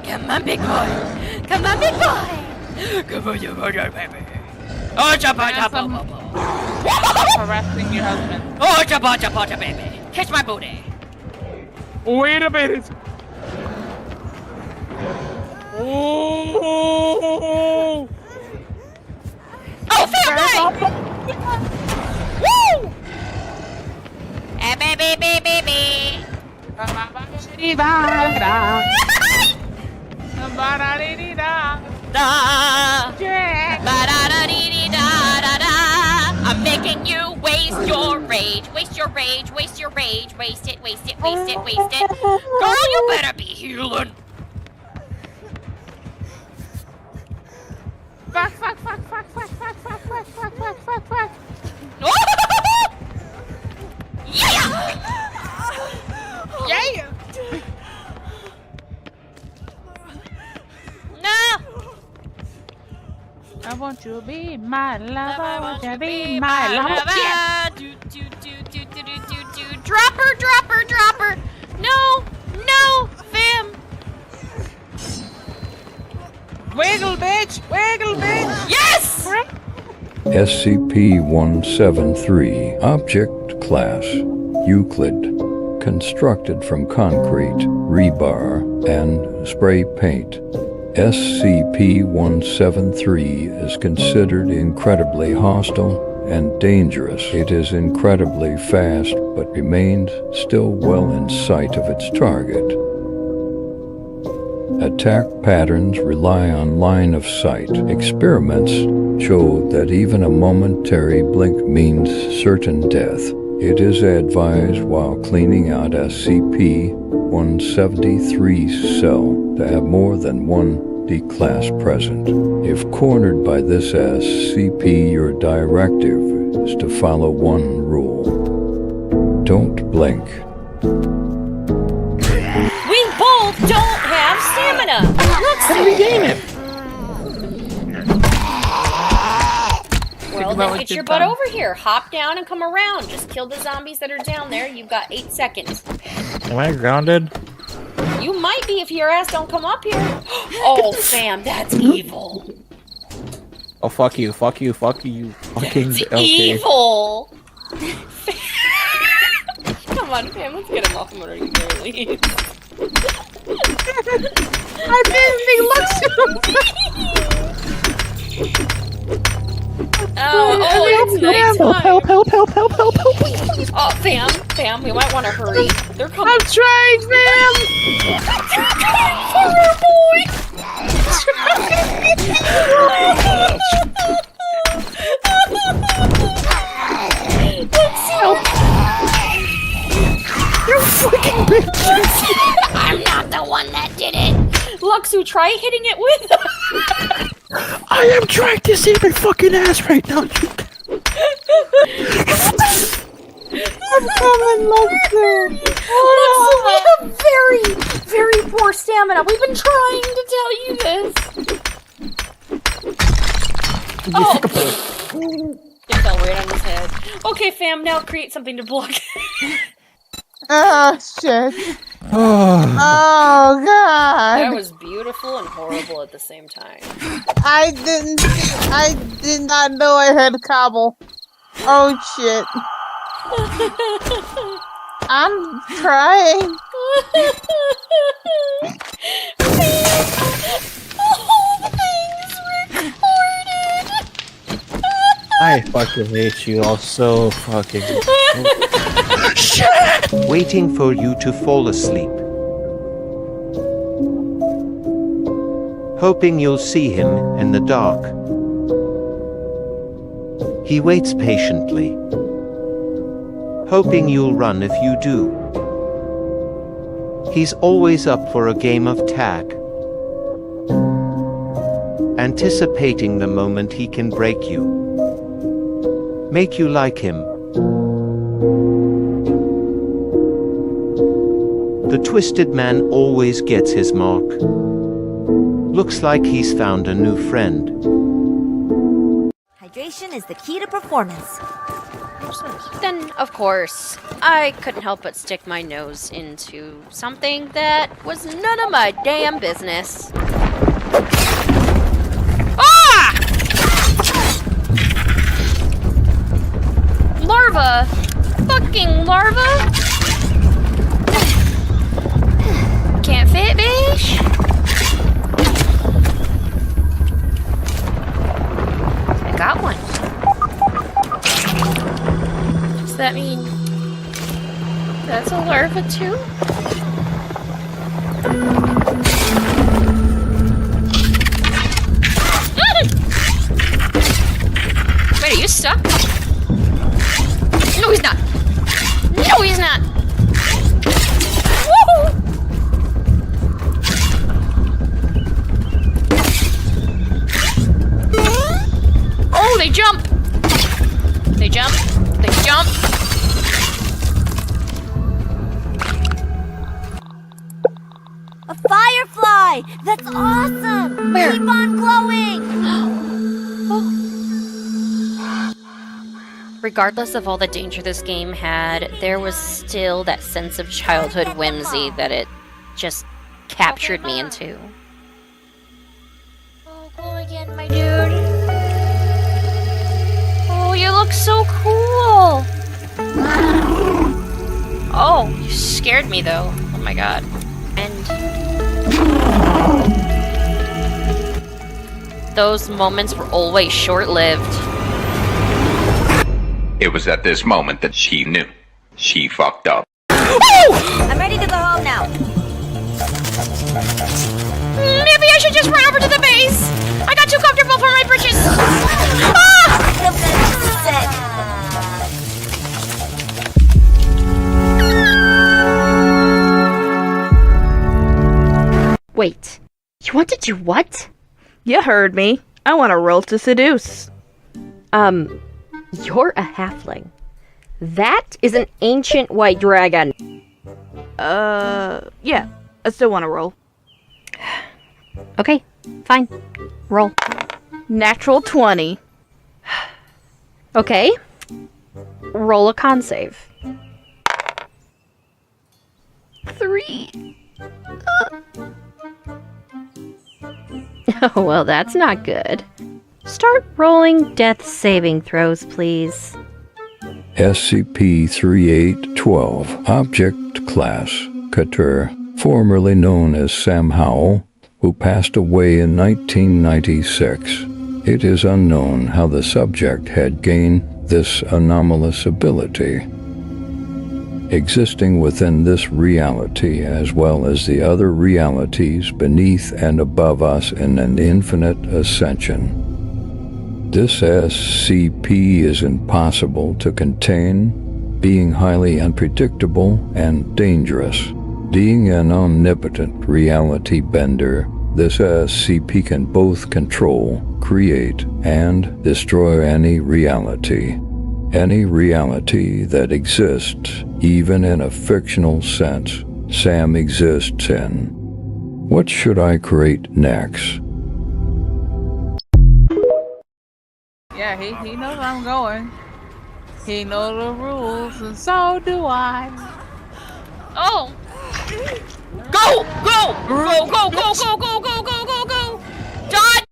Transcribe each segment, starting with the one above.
Come on, big boy. Come on, big boy. Come on, you mother baby. Oh, chapa. Harassing your husband. Oh, chapa, baby. Kiss my booty. Wait a minute. Oh! Oh, family! Woo! Baby. I'm making you waste your rage. Waste your rage. Waste your rage. Waste it. Girl, you better be healing. Fuck. Yeah! No! I want you to be my lover. I want you to be my lover. Do. Drop her. No, fam. Wiggle, bitch. Yes! SCP-173 Object Class Euclid. Constructed from concrete, rebar, and spray paint. SCP-173 is considered incredibly hostile and dangerous. It is incredibly fast, but remains still well in sight of its target. Attack patterns rely on line of sight. Experiments show that even a momentary blink means certain death. It is advised while cleaning out SCP-173's cell to have more than one D-class present. If cornered by this SCP, your directive is to follow one rule. Don't blink. We both don't have stamina. Let's regain it. Well, then get your butt over here. Hop down and come around. Just kill the zombies that are down there. You've got 8 seconds. Am I grounded? You might be if your ass don't come up here. Oh, fam, that's evil. Oh, fuck you. Fucking That's okay. evil. Come on, fam, let's get him off him already. I didn't think it's nighttime. Help. Oh, fam, we might want to hurry. They're coming. I'm trying, fam! They're coming for our boy! Help! You freaking bitch! I'm not the one that did it! Luxu, try hitting it with I am trying to save my fucking ass right now. I'm coming, Luxu! Luxu, we have very, very poor stamina. We've been trying to tell you this. Oh! It fell right on his head. Okay, fam, now create something to block. Oh, shit. Oh, God. That was beautiful and horrible at the same time. I did not know I had cobble. Oh, shit. I'm trying. I fucking hate you all so fucking. Waiting for you to fall asleep. Hoping you'll see him in the dark. He waits patiently. Hoping you'll run if you do. He's always up for a game of tag. Anticipating the moment he can break you. Make you like him. The twisted man always gets his mark. Looks like he's found a new friend. Hydration is the key to performance. Then, of course, I couldn't help but stick my nose into something that was none of my damn business. Ah! Larva! Fucking larva! Can't fit, bitch! I got one. Does that mean that's a larva too? Wait, are you stuck? No, he's not. No, he's not. Woo! Oh, they jump. They jump. They jump. A firefly! That's awesome! Where? Keep on glowing! Regardless of all the danger this game had, there was still that sense of childhood whimsy that it just captured me into. Oh, glow again, my dude. Oh, you look so cool. Oh, you scared me though. Oh my god. And those moments were always short-lived. It was at this moment that she knew. She fucked up. I'm ready to go home now. Maybe I should just run over to the base. I got too comfortable for my britches. Wait, you want to do what? You heard me. I want to roll to seduce. You're a halfling. That is an ancient white dragon. Yeah. I still want to roll. Okay, fine. Roll. Natural 20. Okay. Roll a con save. 3. Oh, well, that's not good. Start rolling death saving throws, please. SCP-3812, Object Class, Katur, formerly known as Sam Howell, who passed away in 1996. It is unknown how the subject had gained this anomalous ability. Existing within this reality as well as the other realities beneath and above us in an infinite ascension. This SCP is impossible to contain, being highly unpredictable and dangerous. Being an omnipotent reality bender, this SCP can both control, create, and destroy any reality. Any reality that exists, even in a fictional sense, Sam exists in. What should I create next? Yeah, he knows I'm going. He knows the rules, and so do I. Oh! Go! Go! Go! Go! Go! Go! Go! Go! Go! Go! Go! Dodge!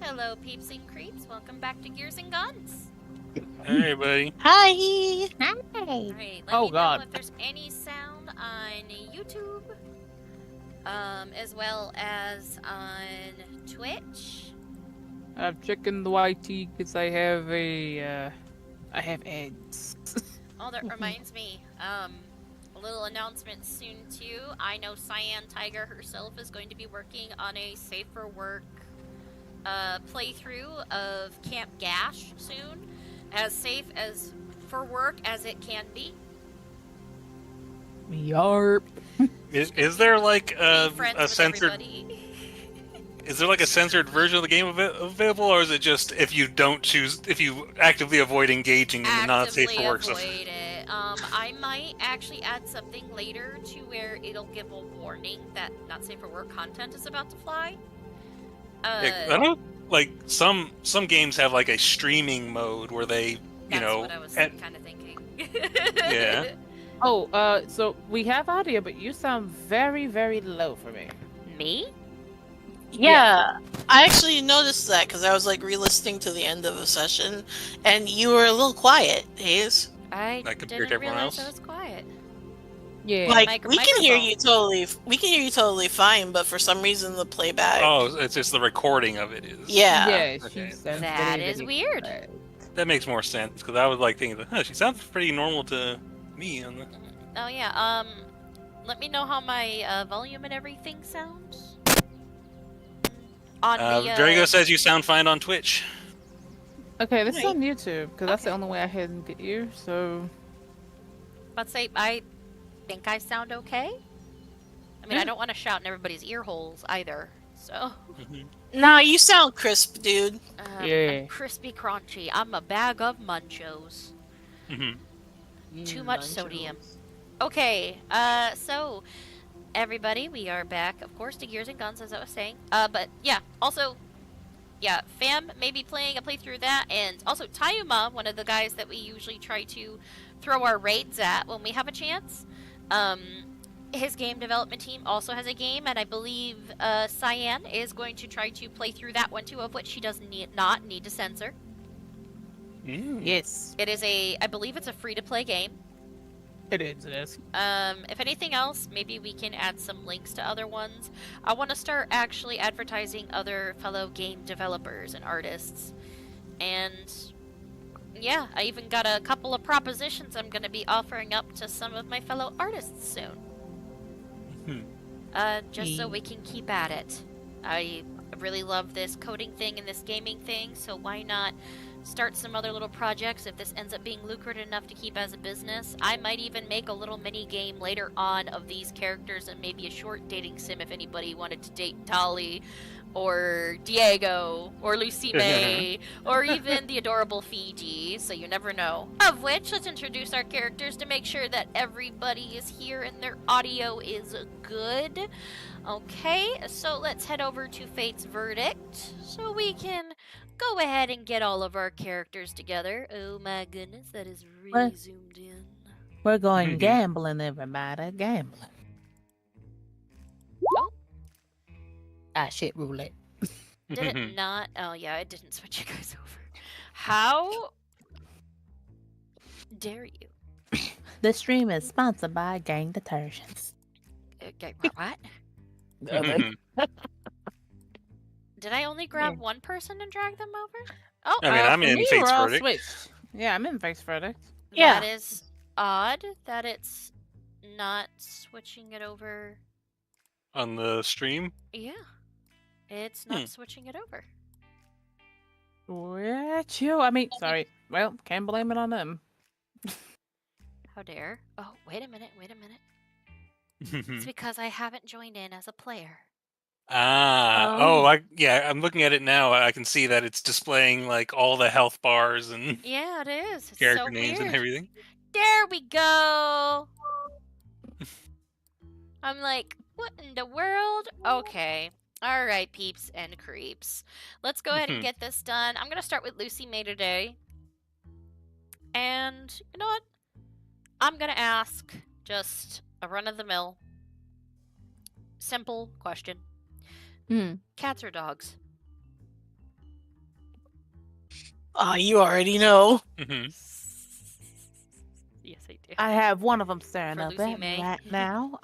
Hello, peeps and creeps. Welcome back to Gears and Guns. Hey, buddy. Hi. Alright, let Oh, me God. know if there's any sound on YouTube, as well as on Twitch. I'm checking the YT because I have I have ads. Oh, that reminds me, a little announcement soon too. I know Cyan Tiger herself is going to be working on a safe for work playthrough of Camp Gash soon. As safe as for work as it can be. Yarp. Is there like Be friends a with censored? everybody. Is there like a censored version of the game available, or is it just if you don't choose, if you actively avoid engaging in the not safe for work stuff? Avoid it. I might actually add something later to where it'll give a warning that not safe for work content is about to fly. I don't like some games have like a streaming mode where they, That's what I was kind of thinking. Yeah. Oh, so we have audio, but you sound very, very low for me. Me? Yeah, I actually noticed that because I was like re-listening to the end of a session, and you were a little quiet, Hayes. I Like compared didn't to everyone realize else? I was quiet. Yeah. Like we can hear you totally, fine, but for some reason the playback. Oh, it's just the recording of it is. Yeah. Yeah, Okay. she sounds That very, is very weird. quiet. That makes more sense because I was like thinking, she sounds pretty normal to me. On the... Oh yeah. Let me know how my volume and everything sounds. On the Drago says you sound fine on Twitch. Okay, this is Right. on YouTube because that's the Okay. only way I can get you. So Let's say I think I sound okay. I mean, I Yeah. don't want to shout in everybody's ear holes either. So, Nah, you sound crisp, dude. Yeah. I'm crispy crunchy. I'm a bag of munchos. Too much sodium. Okay, so everybody, we are back, of course, to Gears and Guns, as I was saying. But yeah, also, yeah, Fam may be playing a playthrough of that, and also Tayuma, one of the guys that we usually try to throw our raids at when we have a chance. His game development team also has a game, and I believe Cyan is going to try to play through that one too, of which she does not need to censor. Yes, It is I believe it's a free-to-play game. it is. It is. If anything else, maybe we can add some links to other ones. I want to start actually advertising other fellow game developers and artists. And yeah, I even got a couple of propositions I'm going to be offering up to some of my fellow artists soon. Just so we can keep at it. I really love this coding thing and this gaming thing, so why not start some other little projects if this ends up being lucrative enough to keep as a business. I might even make a little mini game later on of these characters and maybe a short dating sim if anybody wanted to date Tali or Diego or Lucy May or even the adorable Fiji, so you never know. Of which, let's introduce our characters to make sure that everybody is here and their audio is good. Okay, so let's head over to Fate's Verdict so we can go ahead and get all of our characters together. Oh my goodness, that is really What? zoomed in. We're going gambling, everybody. Gambling. Oh. Ah, shit, roulette. Did it not? Oh yeah, it didn't switch you guys over. How dare you? The stream is sponsored by Gang Detergents. Okay, what? Did I only grab one person and drag them over? Oh, I mean, I'm for in me, Fate's we're all Verdict. switched. Yeah, I'm in Fate's Verdict. Yeah. that is odd that it's not switching it over. On the stream. Yeah, it's not switching it over. Yeah, chill. I mean, sorry. Well, can't blame it on them. How dare? Oh, wait a minute. It's because I haven't joined in as a player. I'm looking at it now. I can see that it's displaying like all the health bars and Yeah, it is. It's character so names weird. and everything. There we go. I'm like, what in the world? Okay. All right, peeps and creeps. Let's go ahead and get this done. I'm going to start with Lucy May today. And you know what? I'm going to ask just a run-of-the-mill, simple question. Cats or dogs? Oh, you already know. Mm-hmm. Yes, I do. I have one of them staring For up Lucy at May. me right now.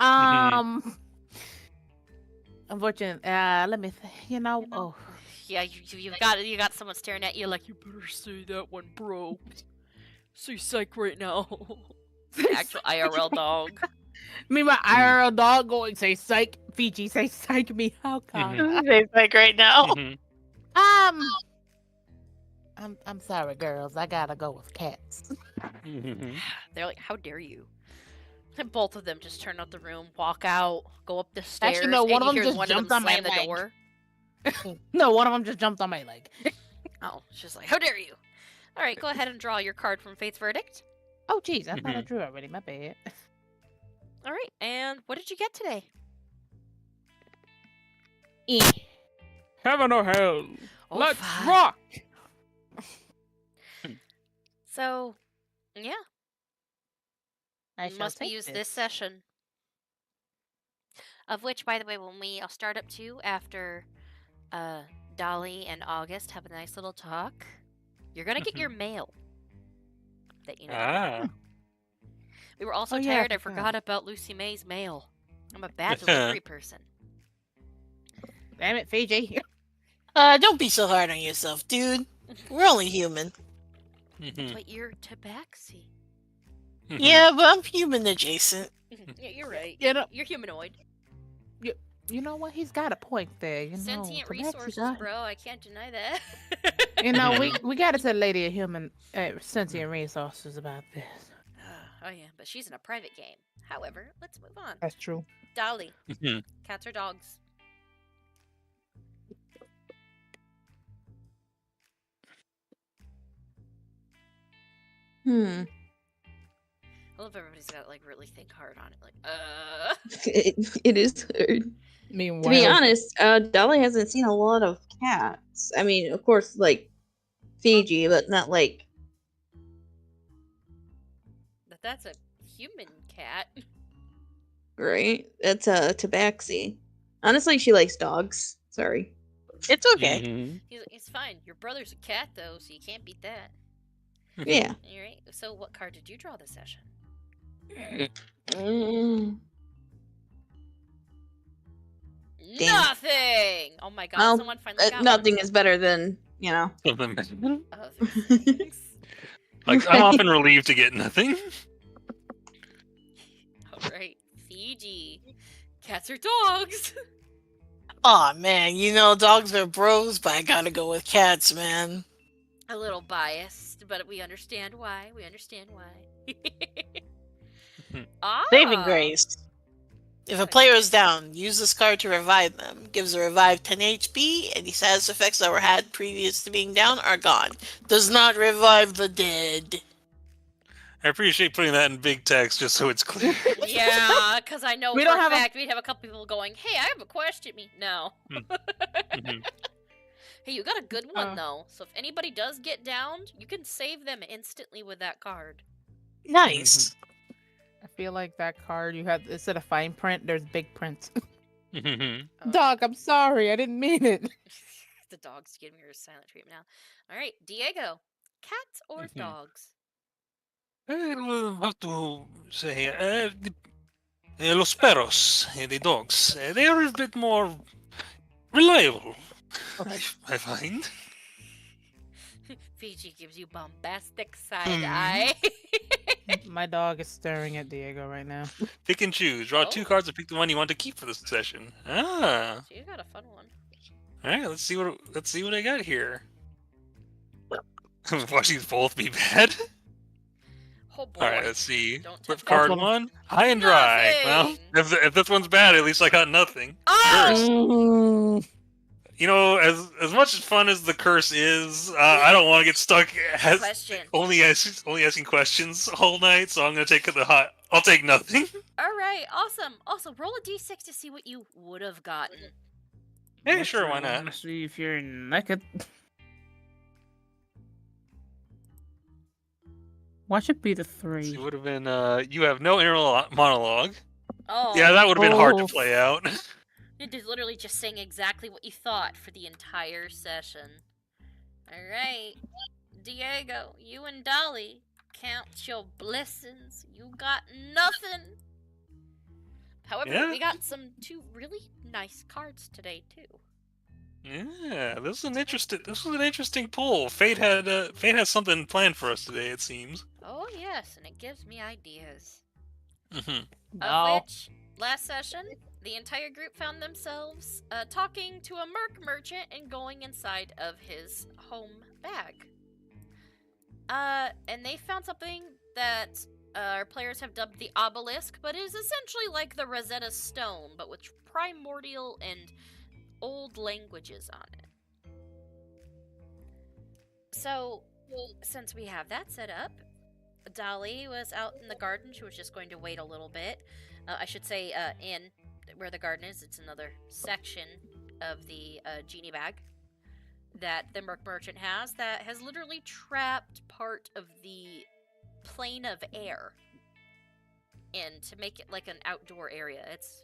Unfortunately, let me. Oh, Yeah, you got someone staring at you like you better say that one, bro. Say psych right now. Actual IRL dog. me, my IRL dog going say psych. Fiji say psych me. How come? It's like right now. Mm-hmm. I'm sorry, girls. I gotta go with cats. Mm-hmm. They're like, how dare you? And both of them just turn out the room, walk out, go up the stairs. Actually, no. One and of you them hear just one of them jumped on my slam the leg. door. No, one of them just jumped on my leg. Oh, she's like, how dare you? All right, go ahead and draw your card from Fate's Verdict. Oh, jeez, I thought I drew already. My bad. All right, and what did you get today? Heaven or hell. Oh, Let's fine. rock. So, yeah, I shall must be take used this session. Of which, by the way, I'll start up too after Dolly and August have a nice little talk. You're gonna get your mail. That you know. Ah. We were also Oh, yeah, I tired. I forgot. forgot about Lucy May's mail. I'm a bad delivery person. Damn it, Fiji. Don't be so hard on yourself, dude. We're only human. Mm-hmm. But you're tabaxi. Yeah, but I'm human adjacent. Yeah, you're right. You know- You're humanoid. You know what? He's got a point there. You know, Sentient Tabaxi resources, got- bro. I can't deny that. You know, we got to tell Lady of Human sentient resources about this. Oh yeah, but she's in a private game. However, let's move on. That's true. Dolly, Mm-hmm. cats or dogs? Hmm. I love everybody's got like really think hard on it. Like, It is hard. Meanwhile, To be honest, Dolly hasn't seen a lot of cats. I mean, of course, like Fiji, but not like. but that's a human cat. Right? That's a tabaxi. Honestly, she likes dogs. Sorry. It's okay. Mm-hmm. It's fine. Your brother's a cat though, so you can't beat that. Yeah. All right. So, what card did you draw this session? Mm. Damn. Nothing. Oh my god! Well, Someone finally got nothing one. is better than, Other Like, things. I'm often relieved to get nothing. All right, Fiji. Cats or dogs? Aw, man, you know, dogs are bros, but I gotta go with cats, man. A little biased, but we understand why. We understand why. Saving grace. If a player is down, use this card to revive them. Gives a revive 10 HP. Any status effects that were had previous to being down are gone. Does not revive the dead. I appreciate putting that in big text just so it's clear. Yeah, because I know We for don't a have a- fact we'd have a couple people going, "Hey, I have a question." Me, no. Mhm. Hey, you got a good one though. So if anybody does get downed, you can save them instantly with that card. Nice. I feel like that card you had instead of fine print, there's big print. Mhm. Dog, I'm sorry, I didn't mean it. The dog's giving her a silent treatment now. All right, Diego, cats or dogs? Well, how to say, los perros, the dogs, they are a bit more reliable, I find. Fiji gives you bombastic side eye. My dog is staring at Diego right now. Pick and choose. Draw 2 cards and pick the one you want to keep for this session. Ah. You got a fun one. All right, let's see what I got here. Watch these both be bad. Oh boy. All right, let's see. Don't Flip touch card that. 1, high and dry. Well, if this one's bad, at least I got nothing. Oh! Curse. You know, as much fun as the curse is, I don't want to get stuck Question. only asking questions all night. So I'm gonna take I'll take nothing. All right, awesome. Also, roll a d6 to see what you would have gotten. Hey, sure, why not? Let's see if you're naked. What should be the 3? It would have been. You have no inner monologue. Oh. Yeah, that would have been hard to Oh. play out. It is literally just saying exactly what you thought for the entire session. All right, Diego, you and Dolly, count your blessings. You got nothing. However, Yeah. we got two really nice cards today too. Yeah, this was an interesting pull. Fate has something planned for us today, it seems. Oh yes, and it gives me ideas. Mm-hmm. Of which, last session, the entire group found themselves talking to a merchant and going inside of his home bag. And they found something that our players have dubbed the obelisk, but is essentially like the Rosetta Stone, but with primordial and old languages on it. So, since we have that set up, Dolly was out in the garden. She was just going to wait a little bit. I should say, in where the garden is, it's another section of the genie bag that the merchant has that has literally trapped part of the plane of air in to make it like an outdoor area. It's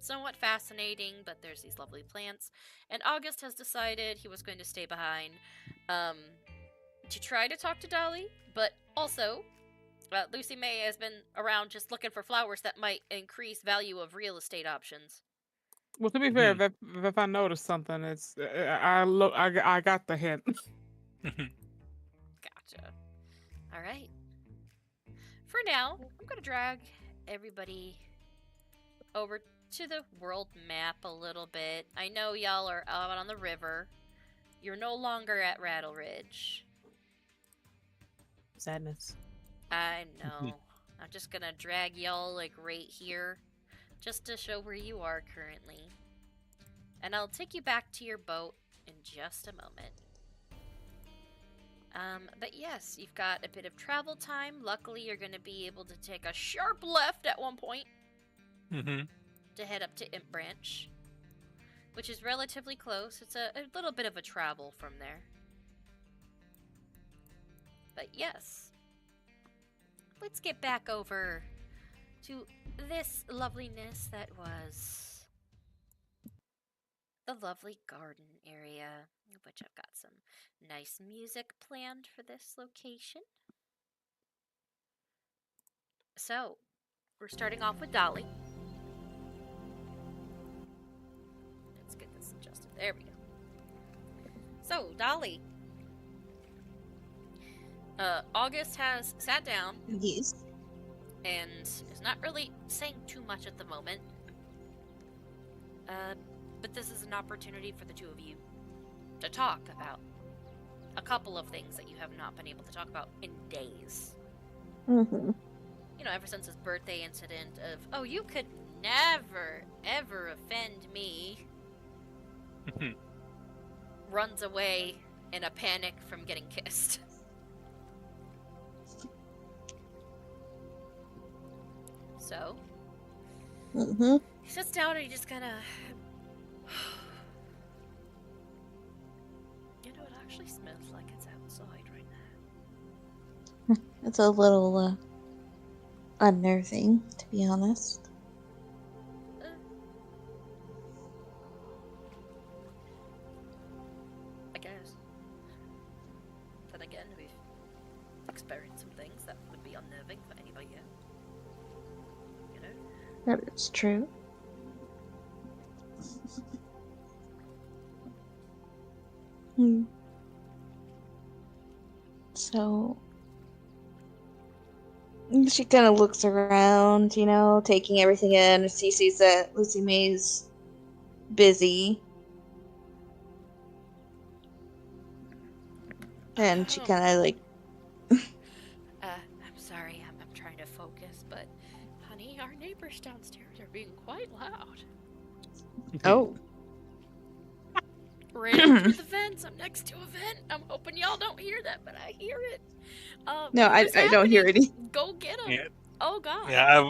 somewhat fascinating, but there's these lovely plants. And August has decided he was going to stay behind to try to talk to Dolly, but also Lucy May has been around just looking for flowers that might increase value of real estate options. Well, to be fair, if I notice something, it's I got the hint. Gotcha. All right. For now, I'm gonna drag everybody over to the world map a little bit. I know y'all are out on the river. You're no longer at Rattle Ridge. Sadness. I know. I'm just gonna drag y'all like right here, just to show where you are currently. And I'll take you back to your boat in just a moment. But yes, you've got a bit of travel time. Luckily, you're gonna be able to take a sharp left at one point. To head up to Imp Branch, which is relatively close. It's a little bit of a travel from there. But yes, let's get back over to this loveliness that was the lovely garden area, which I've got some nice music planned for this location. So, we're starting off with Dolly. Let's get this adjusted. There we go. So, Dolly. August has sat down. Yes. And is not really saying too much at the moment. But this is an opportunity for the two of you to talk about a couple of things that you have not been able to talk about in days. Mm-hmm. You know, ever since his birthday incident of, oh, you could never, ever offend me. Runs away in a panic from getting kissed. So, he sits down and he just kind of, you know, it actually smells like it's outside right now. It's a little unnerving, to be honest. I guess. Then again, we've experienced some things that would be unnerving for anybody else. You know? That is true. So she kind of looks around, you know, taking everything in. She sees that Lucy May's busy. And she kind of like... I'm sorry, I'm trying to focus, but honey, our neighbors downstairs are being quite loud. Oh. Ran through the vents. I'm next to a vent. I'm hoping y'all don't hear that, but I hear it. No, I don't hear any. Go get them. Yeah. Oh God. I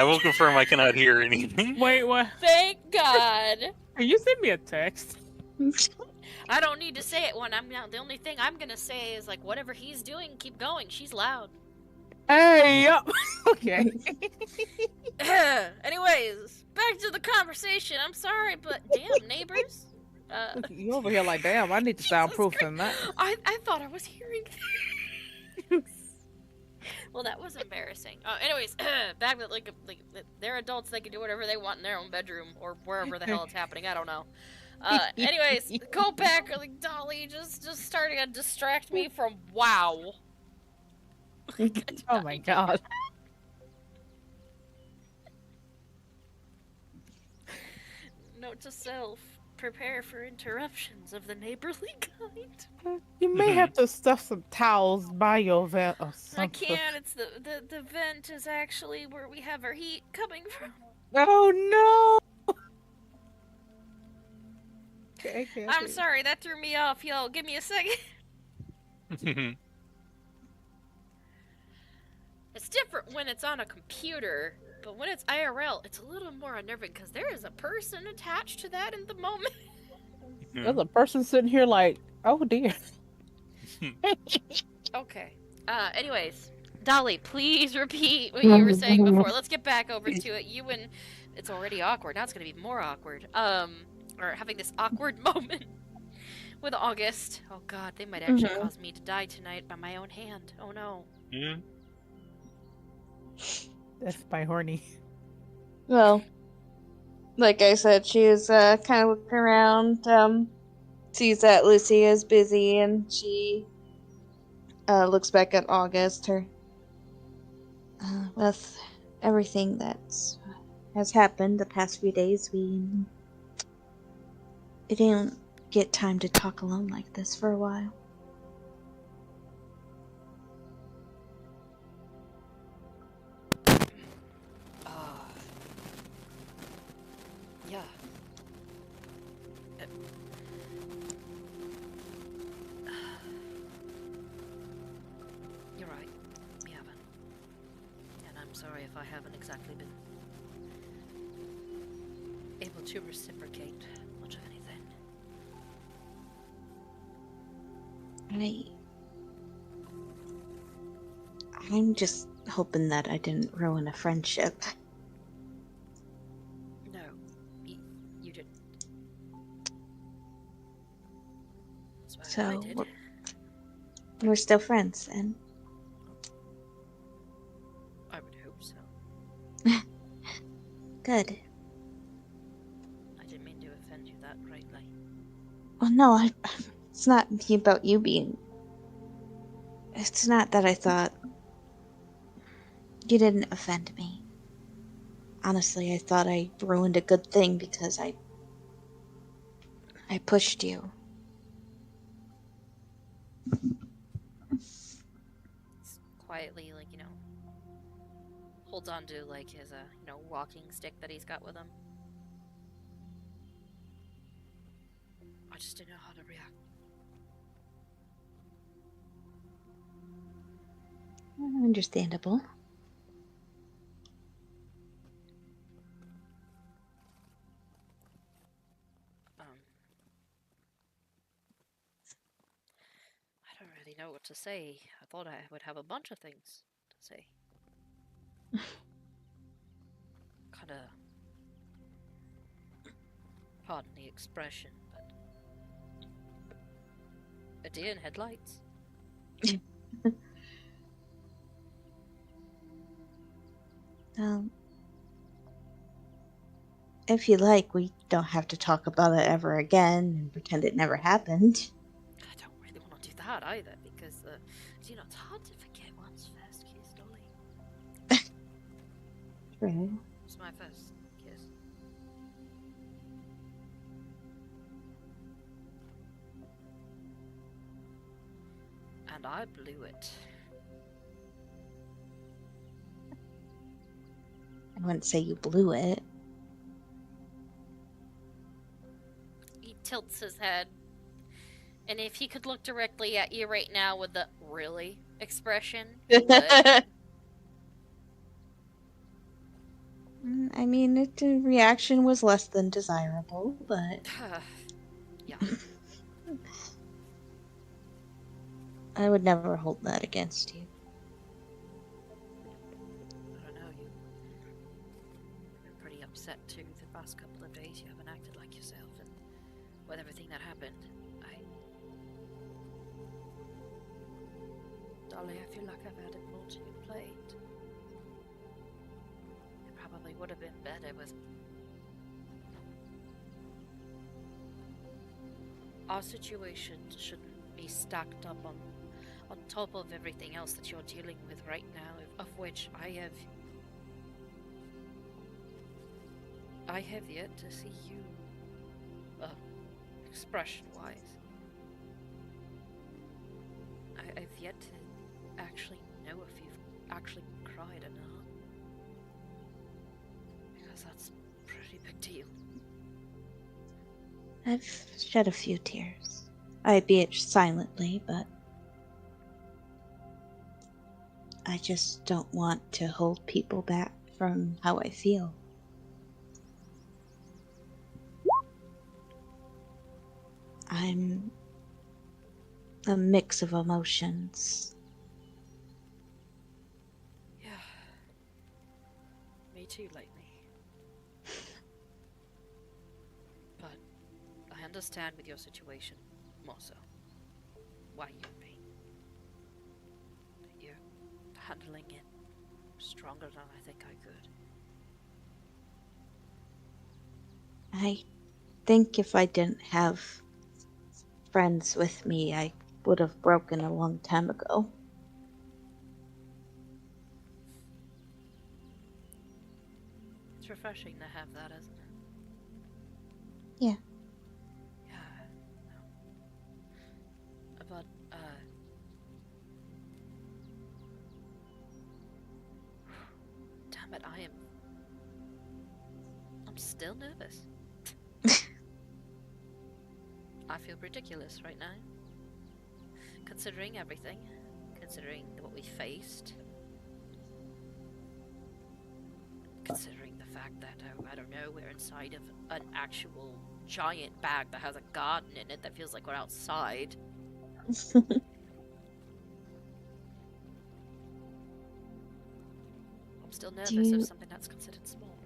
will confirm I cannot hear anything. Wait, what? Thank God. Can you send me a text? I don't need to say it when I'm not. The only thing I'm gonna say is like, whatever he's doing, keep going. She's loud. Hey, okay. Anyways, back to the conversation. I'm sorry, but damn, neighbors. Look, you over here like, damn, I need to soundproof in that. I thought I was hearing Well, that was embarrassing. Anyways, back to like they're adults. They can do whatever they want in their own bedroom or wherever the hell it's happening. I don't know. Anyways, go back. Like Dolly just starting to distract me from WoW. Oh my god. Note to self: prepare for interruptions of the neighborly kind. You may have to stuff some towels by your vent or something. I can't. It's the vent is actually where we have our heat coming from. Oh no! Okay, I'm sorry, that threw me off, y'all. Give me a second. It's different when it's on a computer, but when it's IRL, it's a little more unnerving because there is a person attached to that in the moment. There's a person sitting here like, oh dear. Okay. Anyways, Dolly, please repeat what you were saying before. Let's get back over to it. You and it's already awkward. Now it's gonna be more awkward. Or having this awkward moment with August. Oh God, they might actually cause me to die tonight by my own hand. Oh no. That's by horny. Well, like I said, she is kind of looking around, sees that Lucy is busy, and she looks back at August. Her with everything that has happened the past few days, we didn't get time to talk alone like this for a while. Yeah. You're right. We haven't. And I'm sorry if I haven't exactly been able to reciprocate much of anything. I'm just hoping that I didn't ruin a friendship. No, you didn't. That's why I So did. we're still friends, and I would hope so. good. I didn't mean to offend you that greatly. Well, no, it's not about you being. It's not that I thought you didn't offend me. Honestly, I thought I ruined a good thing because I pushed you. Quietly, like, holds on to, like, his, walking stick that he's got with him. I just didn't know how to react. Understandable. I don't really know what to say. I thought I would have a bunch of things to say. Kinda... Pardon the expression, but... A deer in headlights? If you like, we don't have to talk about it ever again and pretend it never happened. I don't really want to do that either, because, it's hard to forget one's first kiss, Dolly. True. It was my first kiss. And I blew it. I wouldn't say you blew it. He tilts his head. And if he could look directly at you right now with the "really" expression, he would. I mean, the reaction was less than desirable, but... Yeah. I would never hold that against you. I don't know, you've been pretty upset too the past couple of days. You haven't acted like yourself, and with everything that happened. Dolly, I feel like I've had it more to your plate. It probably would have been better with... Our situation shouldn't be stacked up on top of everything else that you're dealing with right now, of which I have yet to see you, expression-wise. I've yet to actually know if you've actually cried or not. Because that's a pretty big deal. I've shed a few tears. Albeit silently, but I just don't want to hold people back from how I feel. I'm a mix of emotions. Yeah. Me too, lately. But I understand with your situation, more so. Why you're in pain. That you're handling it stronger than I think I could. I think if I didn't have friends with me, I would have broken a long time ago. It's refreshing to have that, isn't it? Yeah. Yeah. But, damn it, I'm still nervous. I feel ridiculous right now. Considering everything. Considering what we faced. Considering the fact that, I don't know, we're inside of an actual giant bag that has a garden in it that feels like we're outside. I'm still nervous of something that's considered small.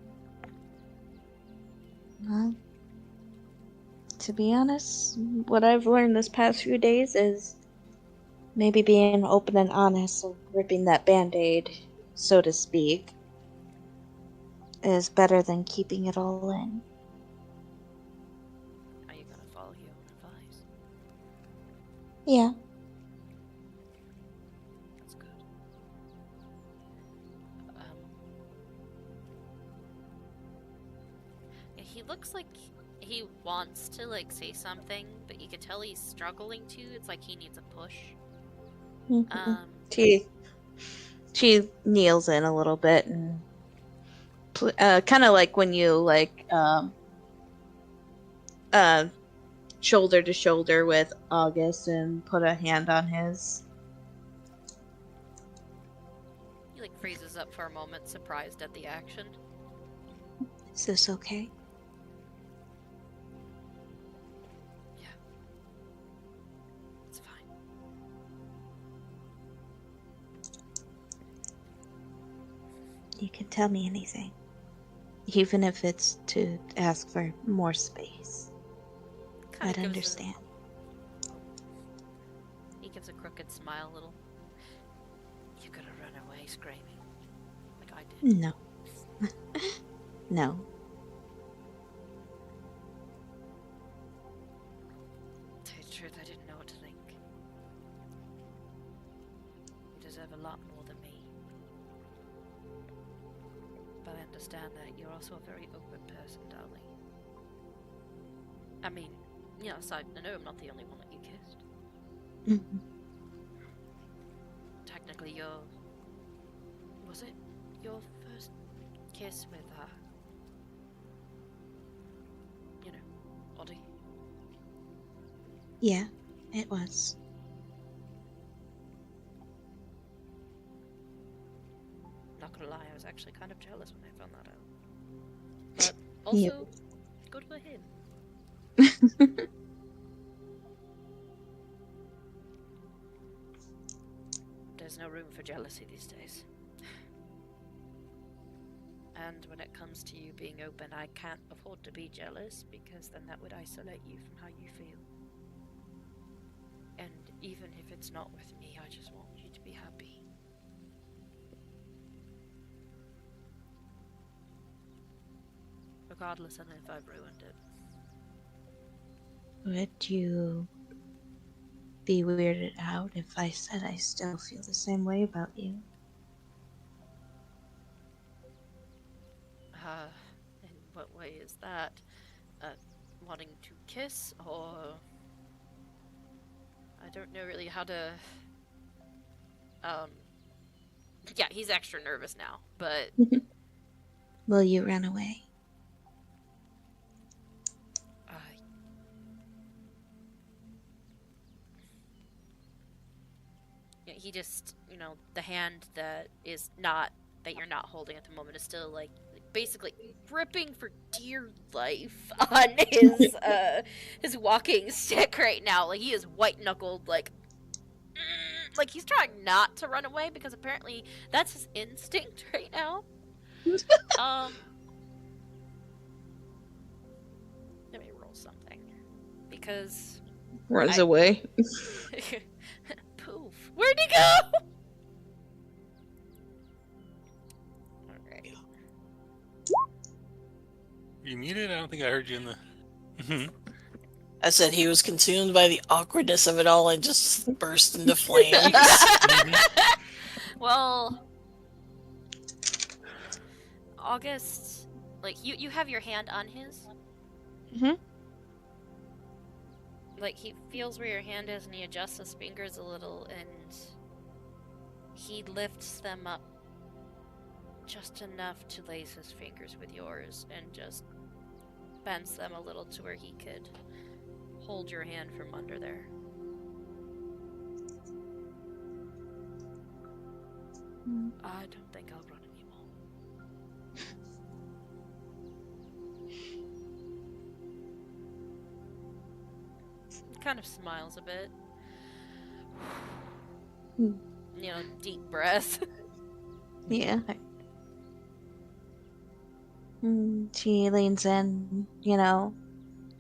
Well, to be honest, what I've learned this past few days is maybe being open and honest and ripping that band-aid, so to speak, is better than keeping it all in. Are you gonna follow your own advice? Yeah. That's good. Yeah, he looks like he wants to, like, say something, but you can tell he's struggling to. It's like he needs a push. She kneels in a little bit and kind of like when you shoulder to shoulder with August and put a hand on his. He, like, freezes up for a moment, surprised at the action. Is this okay? Yeah. It's fine. You can tell me anything. Even if it's to ask for more space. I'd understand. He gives a crooked smile, a little. You're gonna run away screaming. Like I did. No. No. To tell you the truth, I didn't know what to think. You deserve a lot more than me. But I understand that you're also a very open person, darling. I mean, yes, I know I'm not the only one that you kissed. Mm-hmm. Technically, was it your first kiss with, Oddie? Yeah, it was. Not gonna lie, I was actually kind of jealous when I found that out. But also, good for him. There's no room for jealousy these days. hand when it comes to you being open. I can't afford to be jealous, because then that would isolate you from how you feel. And even if it's not with me, I just want you to be happy. Regardless of if I've ruined it. Would you be weirded out if I said I still feel the same way about you? In what way is that? Wanting to kiss, or... I don't know really how to... Yeah, he's extra nervous now, but... Will you run away? He just, you know, the hand that is not, that you're not holding at the moment is still, like, basically gripping for dear life on his walking stick right now. Like, he is white-knuckled, like he's trying not to run away, because apparently that's his instinct right now. Let me roll something, because... Runs away. Poof. Where'd he go? Alright. You muted? I don't think I heard you in the... I said he was consumed by the awkwardness of it all and just burst into flames. Well, August, like, you have your hand on his? Mm-hmm. Like, he feels where your hand is and he adjusts his fingers a little, and he lifts them up just enough to lace his fingers with yours and just bends them a little to where he could hold your hand from under there. I don't think I'll run anymore. He kind of smiles a bit. You know, deep breath. Yeah. She leans in, you know,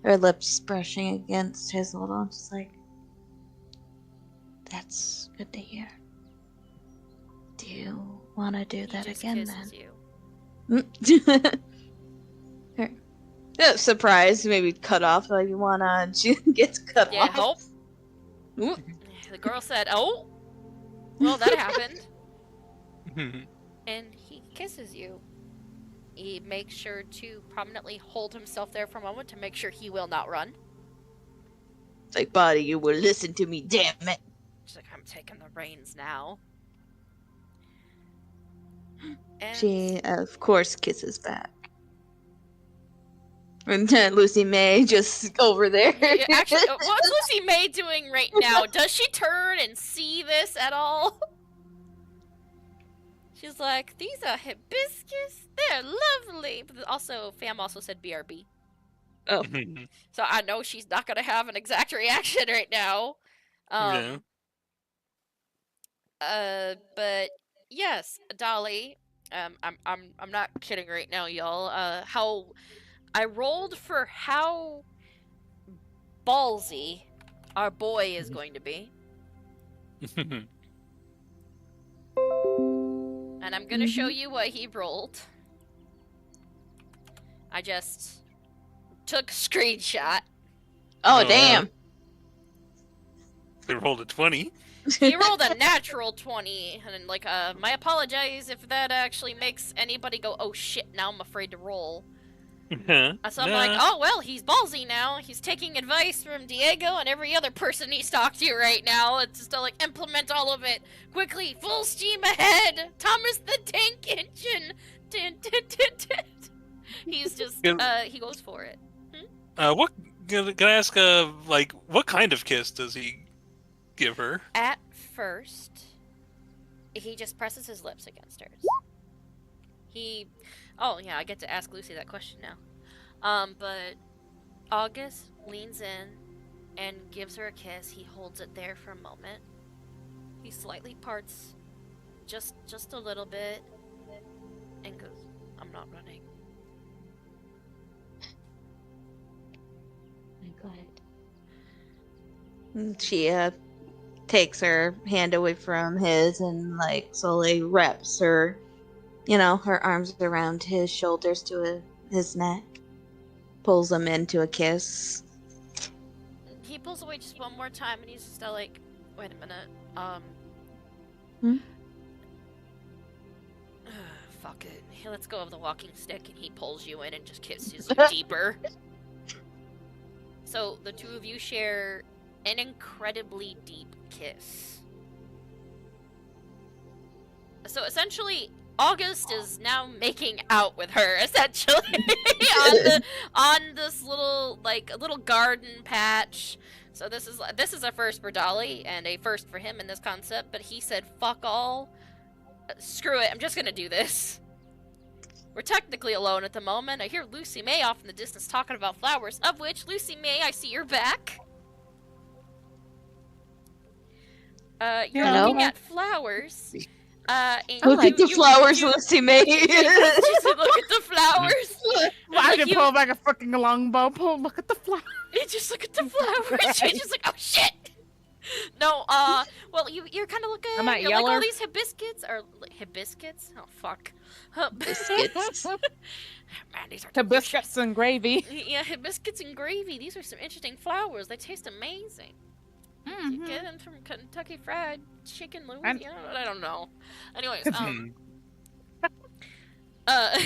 her lips brushing against his little, and just like, that's good to hear. Do you want to do that again then? Yeah, surprise, maybe cut off like you wanna, and she gets cut Yeah, off. oh. The girl said, oh. Well, that happened. And he kisses you. He makes sure to prominently hold himself there for a moment to make sure he will not run. It's like, buddy, you will listen to me, damn it. She's like, I'm taking the reins now. And She, of course, kisses back. And Lucy May just over there. actually, what's Lucy May doing right now? Does she turn and see this at all? She's like, these are hibiscus. They're lovely. But also, Fam also said BRB. Oh. So I know she's not gonna have an exact reaction right now. Yeah. But yes, Dolly. I'm not kidding right now, y'all. How I rolled for how ballsy our boy is going to be. And I'm gonna show you what he rolled. I just took a screenshot. Oh, damn. They rolled a 20. He rolled a natural 20, and like, my apologies if that actually makes anybody go, oh shit, now I'm afraid to roll. So I'm like, oh well, he's ballsy now. He's taking advice from Diego and every other person he's talked to right now. It's just to like implement all of it quickly, full steam ahead. Thomas the Tank Engine. Dun, dun, dun, dun. He's just he goes for it. What can I ask? Like, what kind of kiss does he give her? At first, he just presses his lips against hers. Oh yeah, I get to ask Lucy that question now. But August leans in and gives her a kiss. He holds it there for a moment. He slightly parts just a little bit and goes, I'm not running. Go ahead. She takes her hand away from his and like slowly wraps her, her arms around his shoulders to his neck, pulls him into a kiss. He pulls away just one more time, and he's still like, "Wait a minute, fuck it." He lets go of the walking stick, and he pulls you in and just kisses you deeper. So the two of you share an incredibly deep kiss. So essentially, August is now making out with her, essentially, on this little garden patch. So this is a first for Dolly and a first for him in this concept. But he said, "Fuck all, screw it. I'm just gonna do this." We're technically alone at the moment. I hear Lucy May off in the distance talking about flowers. Of which, Lucy May, I see you're back. You're looking at flowers. Look at the flowers, Lucy May. Look at the flowers. I can pull back a fucking longbow. Look at the flowers. You just look at the flowers. You're just like, oh shit. No, well, you're kind of looking. I'm not you're yeller. like all these hibiscus or hibiscus. Oh fuck. Biscuits. Man, these are Hibiscus and gravy. Yeah, hibiscus and gravy. These are some interesting flowers. They taste amazing. You get them from Kentucky Fried Chicken, Louisiana. I don't know. Anyways,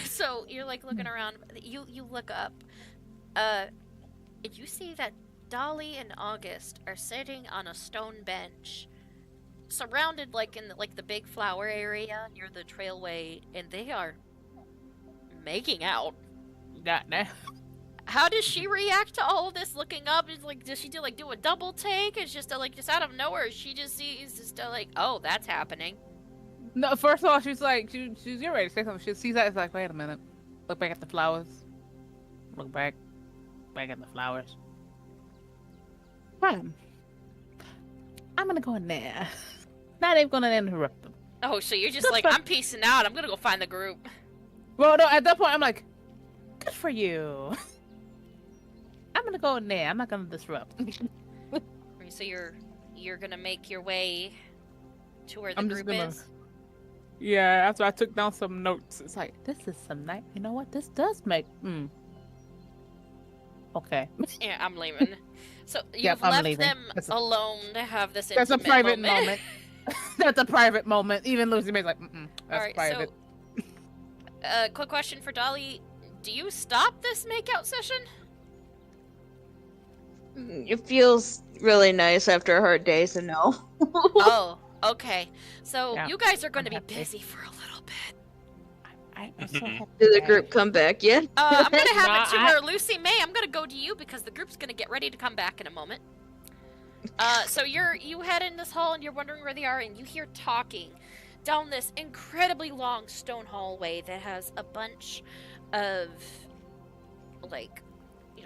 so you're like looking around. You look up. And you see that Dolly and August are sitting on a stone bench, surrounded in the big flower area near the trailway, and they are making out. Nah. How does she react to all of this? Looking up, is does she do a double take? It's just just out of nowhere. She just sees oh, that's happening. No, first of all, she's like, she's getting ready to say something. She sees that, it's like, wait a minute. Look back at the flowers. Look back at the flowers. I'm gonna go in there. Not even gonna interrupt them. Oh, so you're just like, I'm peacing out. I'm gonna go find the group. Well, no, at that point, I'm like, good for you. I'm gonna go in there. I'm not gonna disrupt. So you're gonna make your way to where the I'm just group gonna- is? Yeah, after I took down some notes, it's like, this is some nice. You know what? This does make. Okay. Yeah, I'm leaving. So you've Yep, I'm left leaving. them alone to have this That's a intimate private moment. That's a private moment. Even Lucy May's like, that's Alright, private. so quick question for Dolly. Do you stop this makeout session? It feels really nice after a hard day, so no. Oh, okay. So Yeah, you guys are going to I'm be happy. busy for a little bit. I'm so happy. Did the group come back yet? I'm going to have it to Nah, where Lucy May, I'm going to go to you because the group's going to get ready to come back in a moment. So you head in this hall and you're wondering where they are, and you hear talking down this incredibly long stone hallway that has a bunch of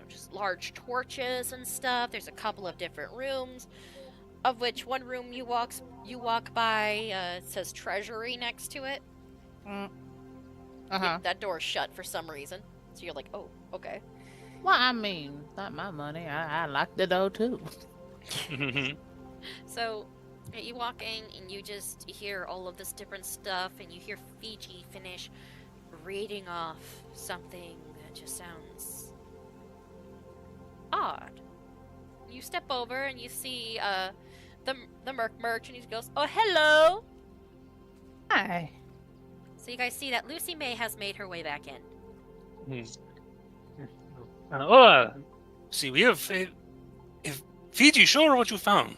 just large torches and stuff. There's a couple of different rooms, of which one room you walk by, it says treasury next to it. That door's shut for some reason. So you're like, oh, okay. Well, I mean, not my money. I locked the door too. So you walk in and you just hear all of this different stuff, and you hear Fiji finish reading off something that just sounds odd. You step over and you see the merch, and he goes, "Oh, hello." Hi. So you guys see that Lucy May has made her way back in. See, we have. If Fiji, show her what you found.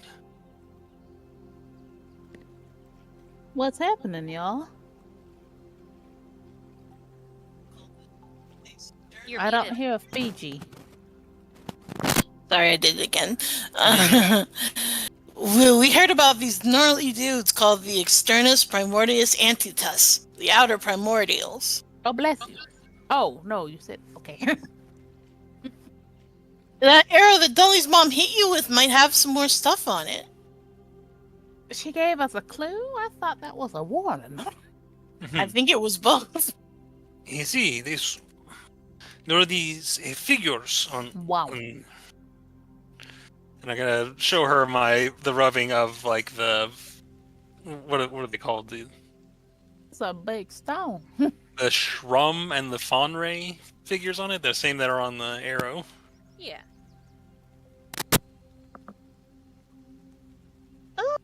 What's happening, y'all? I don't hear Fiji. Sorry, I did it again. We heard about these gnarly dudes called the Externus Primordius Antitus, the Outer Primordials. Oh, bless you. Oh, no, you said, okay. That arrow that Dolly's mom hit you with might have some more stuff on it. She gave us a clue? I thought that was a warning. I think it was both. You see, there are these figures on. Wow. And I'm gonna show her the rubbing of like the what are they called? It's a big stone. The Shrum and the Fonray figures on it. The same that are on the arrow. Yeah.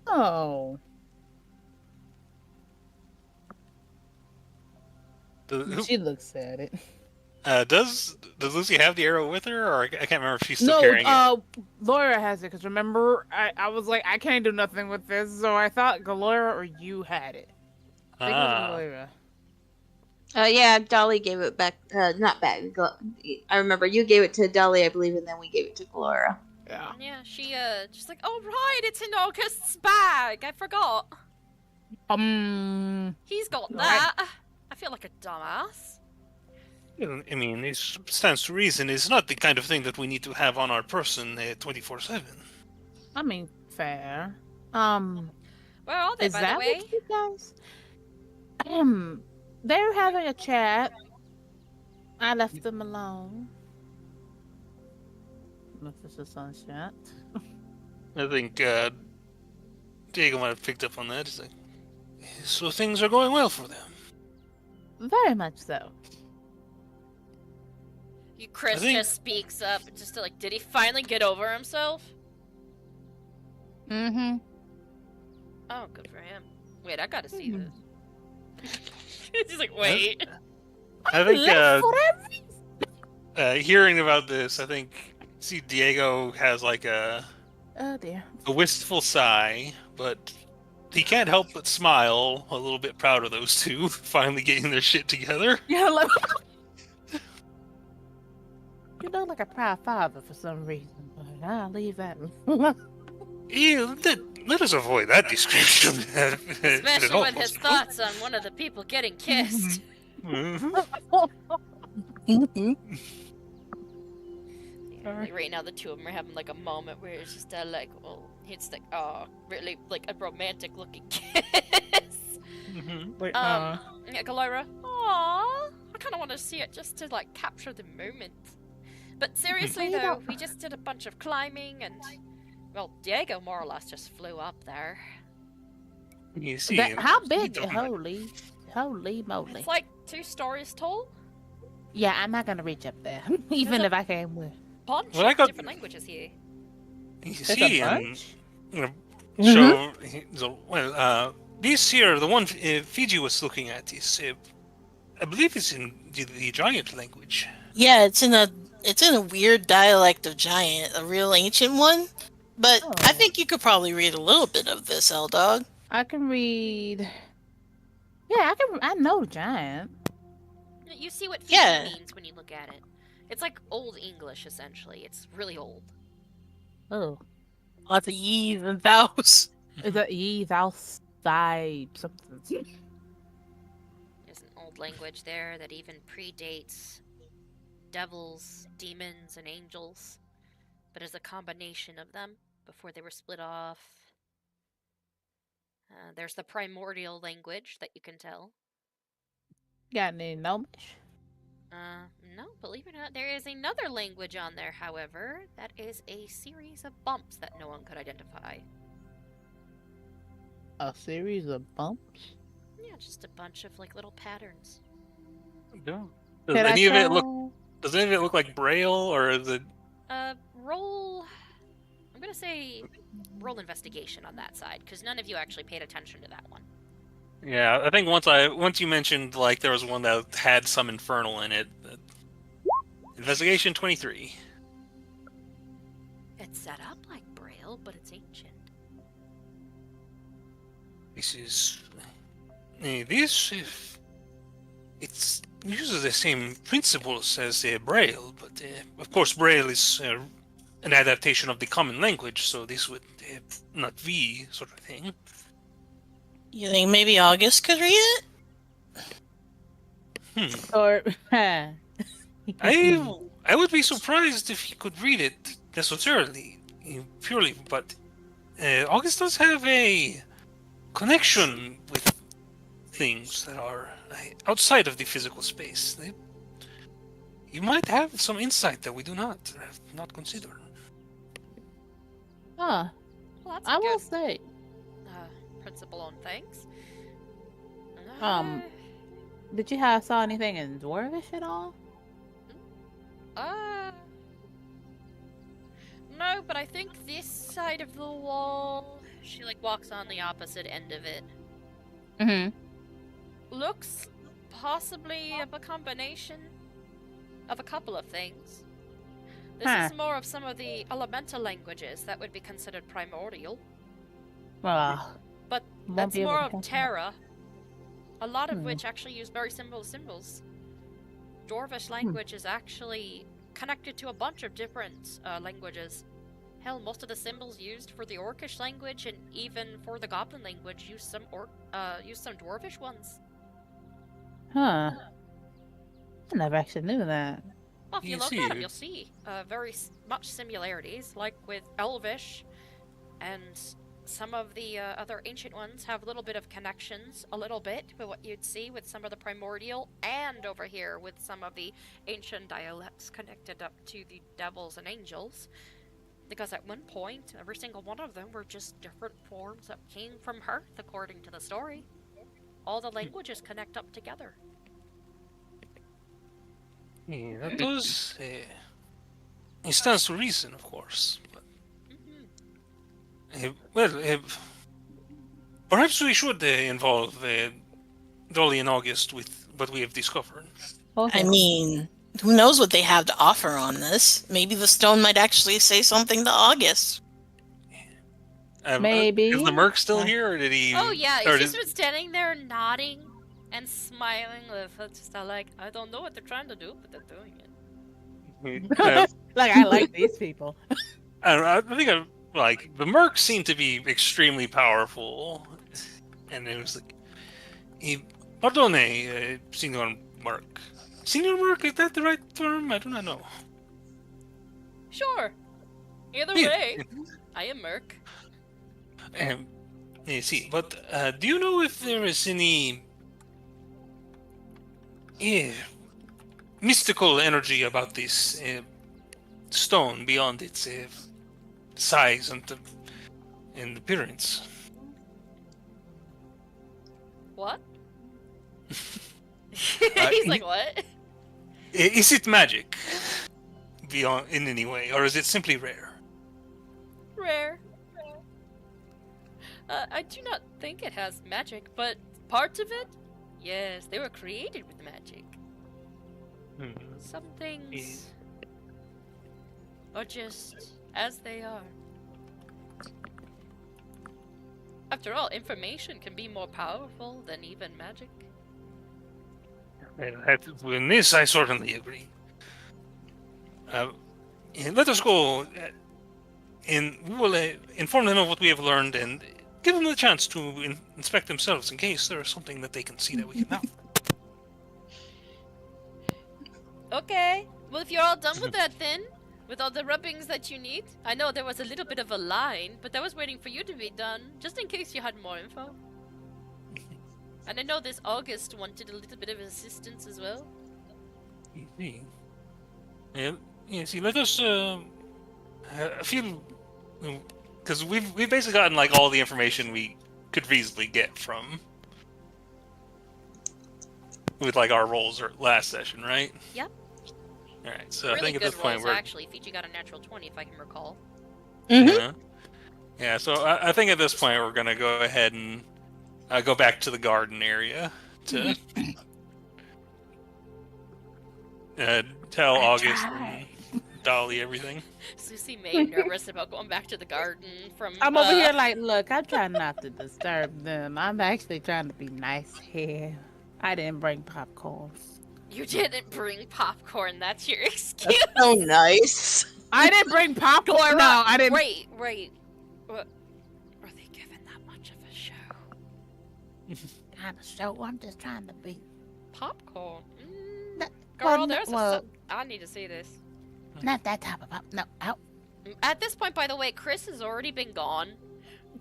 Oh. She looks at it. Does Lucy have the arrow with her, or I can't remember if she's still carrying it? Laura has it, because remember, I was like, I can't do nothing with this, so I thought Galora or you had it. I think it was Galora. Yeah, Dolly gave it back. Not back. I remember you gave it to Dolly, I believe, and then we gave it to Galora. Yeah. Yeah, she's like, oh right, it's in August's bag. I forgot. He's got that. I feel like a dumbass. I mean, it stands to reason. It's not the kind of thing that we need to have on our person 24/7. I mean, fair. Where are they, is by that the way? what you guys? They're having a chat. I left them alone. If this is sunshine. I think Diego might have picked up on that. He's like, so things are going well for them. Very much so. Chris just speaks up, just to did he finally get over himself? Mm-hmm. Oh, good for him. Wait, I gotta see this. He's like, wait. I think hearing about this, I think Diego has like a wistful sigh, but he can't help but smile a little bit proud of those two finally getting their shit together. Yeah, like you know, like a proud father for some reason, but I'll leave that. Yeah, let us avoid that description. Especially with his thoughts on one of the people getting kissed. Like right now, the two of them are having like a moment where it's just it's like, oh, really like a romantic looking kiss. Yeah, Galora. Aww, I kind of want to see it just to like capture the moment. But seriously though, we just did a bunch of climbing and, well, Diego more or less just flew up there. You see, how big? Holy moly! It's like 2 stories tall. Yeah, I'm not gonna reach up there, even if I can. Bunch of different languages here. You see, this here, the one Fiji was looking at is, I believe it's in the giant language. Yeah, it's in a weird dialect of giant, a real ancient one. But I think you could probably read a little bit of this, L-Dog. I can read. Yeah, I know giant. You see what Fiji means when you look at it. It's like Old English, essentially. It's really old. Oh. Lots of ye's and thous. Is that ye, thou, thy, something? There's an old language there that even predates devils, demons, and angels, but is a combination of them before they were split off. There's the primordial language that you can tell. Got any gnomish? No, believe it or not, there is another language on there, however, that is a series of bumps that no one could identify. A series of bumps? Yeah, just a bunch of like little patterns. No. Does any of it look like Braille, or is it? Roll. I'm gonna say roll investigation on that side, because none of you actually paid attention to that one. Yeah, I think once you mentioned like there was one that had some infernal in it. Investigation 23. It's set up like Braille, but it's ancient. It uses the same principles as Braille, but of course Braille is an adaptation of the common language, so this would not be sort of thing. You think maybe August could read it? Or I would be surprised if he could read it necessarily, purely, but August does have a connection with things that are outside of the physical space. You might have some insight that we do not consider. Huh. Well, that's I will good say. principle on things. Did you saw anything in Dwarvish at all? No, but I think this side of the wall, she like walks on the opposite end of it. Mm-hmm. Looks possibly of a combination of a couple of things. This is more of some of the elemental languages that would be considered primordial. But that's more of Terra, a lot of which actually use very simple symbols. Dwarvish language is actually connected to a bunch of different languages. Hell, most of the symbols used for the Orcish language and even for the Goblin language use some Dwarvish ones. Huh. I never actually knew that. Well, if you look at them, you'll see very much similarities, like with Elvish, and some of the other ancient ones have a little bit of connections, a little bit, with what you'd see with some of the primordial, and over here with some of the ancient dialects connected up to the devils and angels. Because at one point, every single one of them were just different forms that came from Hearth, according to the story. All the languages connect up together. Yeah, that does. It stands to reason, of course. But, perhaps we should involve Dolly and August with what we have discovered. I mean, who knows what they have to offer on this? Maybe the stone might actually say something to August. Maybe. Is the Merc still here, or did he? Oh yeah, he's just been standing there nodding and smiling with just like, I don't know what they're trying to do, but they're doing it. Like, I like these people. I think like the Merc seemed to be extremely powerful, and it was like, pardone, Signor Merc. Signor Merc, is that the right term? I do not know. Sure. Either way, I am Merc. See, but do you know if there is any mystical energy about this stone beyond its size and appearance? What? He's like, what? Is it magic beyond in any way, or is it simply rare? Rare. I do not think it has magic, but parts of it, yes, they were created with magic. Some things are just as they are. After all, information can be more powerful than even magic. In this, I certainly agree. Let us go, and we will inform them of what we have learned, and give them the chance to inspect themselves in case there is something that they can see that we can help. Okay. Well, if you're all done with that then, with all the rubbings that you need, I know there was a little bit of a line, but I was waiting for you to be done, just in case you had more info. And I know this August wanted a little bit of assistance as well. See, let us feel, because we've basically gotten like all the information we could reasonably get from with like our rolls or last session, right? Yep. All right, so Really I think at good this point rolls, we're actually. Fiji got a natural 20, if I can recall. Yeah, so I think at this point we're gonna go ahead and go back to the garden area to tell August and Dolly everything. Susie made nervous about going back to the garden from... I'm over here like, look, I'm trying not to disturb them. I'm actually trying to be nice here. I didn't bring popcorn. You didn't bring popcorn, that's your excuse. That's so nice. I didn't bring popcorn. Dora, No, I didn't. Wait. What? Are they giving that much of a show? Kind of show. I'm just trying to be. Popcorn? Well, Girl, I need to see this. Not that type of pop. No, out. At this point, by the way, Chris has already been gone.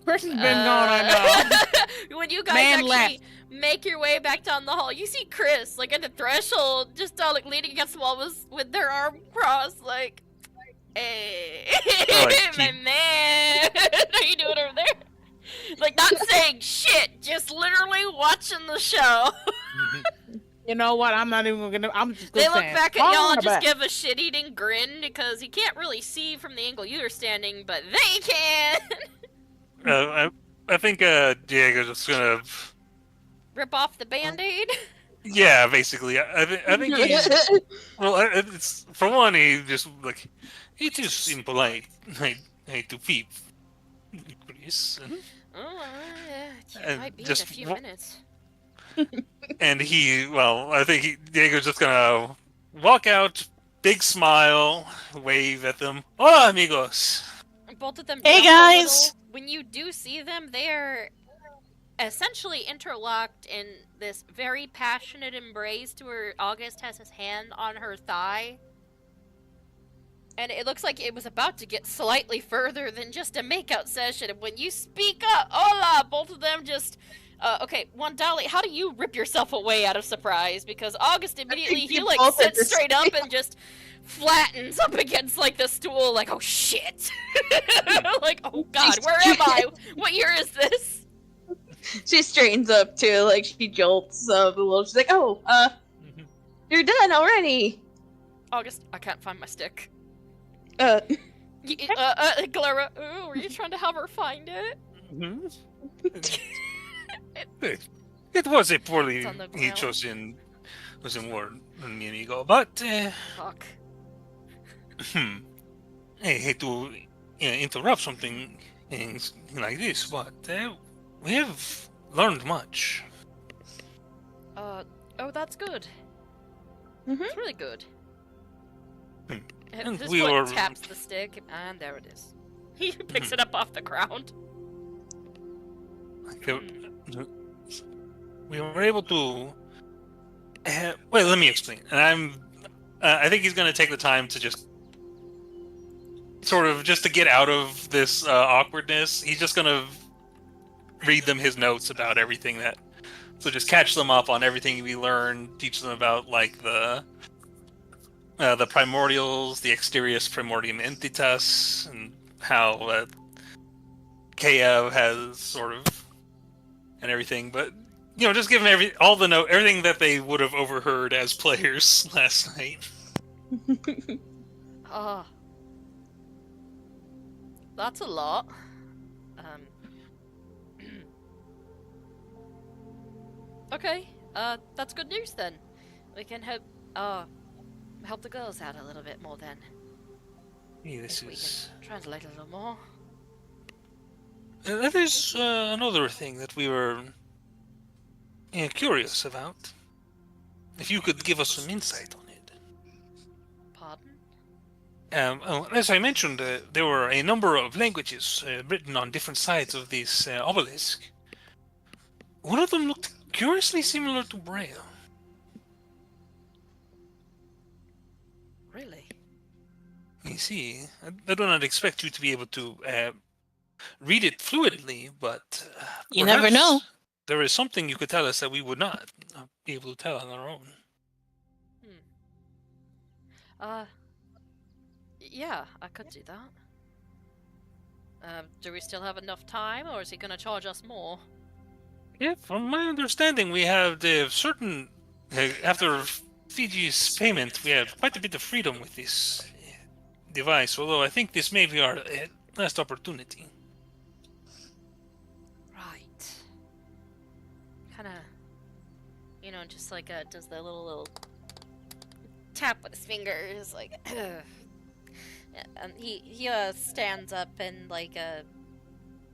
Chris has been gone, I know. When you guys Man actually make your way back down the hall, you see Chris, like, at the threshold, just, like, leaning against the wall with their arm crossed, like, hey, my man, how you doing over there? Like, not saying shit, just literally watching the show. You know what? I'm not even gonna. I'm just gonna They look stand. back at y'all and just back. give a shit-eating grin because he can't really see from the angle you're standing, but they can. I think Diego's just gonna Rip off the Band-Aid. Yeah, basically. I think he's well. It's for one, he just like it is impolite to peep, Chris. Oh, yeah. It might be just in a few minutes. And I think Diego's just gonna walk out, big smile, wave at them. Hola, amigos. Both of them. Hey, jump a guys! little. When you do see them, they're essentially interlocked in this very passionate embrace to where August has his hand on her thigh. And it looks like it was about to get slightly further than just a makeout session. And when you speak up, hola, both of them just... okay, one Dolly, how do you rip yourself away out of surprise? Because August immediately, he like sits straight up and just flattens up against like the stool like, oh shit. Like, oh god, where am I? What year is this? She straightens up too, like she jolts up a little. She's like, oh, you're done already. August, I can't find my stick. Clara, were you trying to have her find it? It was a poorly ground. chosen word, mi amigo, but Fuck. I hate to interrupt something like this, but we have learned much. Oh, that's good. It's really good. And This we one were taps the stick, and there it is. He picks it up off the ground. We were able to. Well, let me explain. And I think he's going to take the time to just sort of just to get out of this awkwardness. He's just going to read them his notes about everything so just catch them up on everything we learned, teach them about like the primordials, the exterius primordium entitas, and how A.K.A. has sort of and everything. But just give them everything that they would have overheard as players last night. That's a lot. Okay, that's good news then. We can help the girls out a little bit more then. Yeah, this We is. can translate a little more. That is another thing that we were curious about. If you could give us some insight on it. Pardon? As I mentioned, there were a number of languages written on different sides of this obelisk. One of them looked curiously similar to Braille. Really? You see, I do not expect you to be able to read it fluidly, but You never perhaps know. There is something you could tell us that we would not be able to tell on our own. Yeah, I could do that. Do we still have enough time, or is he gonna charge us more? Yeah, from my understanding, we have the certain after Fiji's payment, we have quite a bit of freedom with this device. Although I think this may be our last opportunity. Right. Kinda, just like does the little tap with his fingers, like. And he stands up and like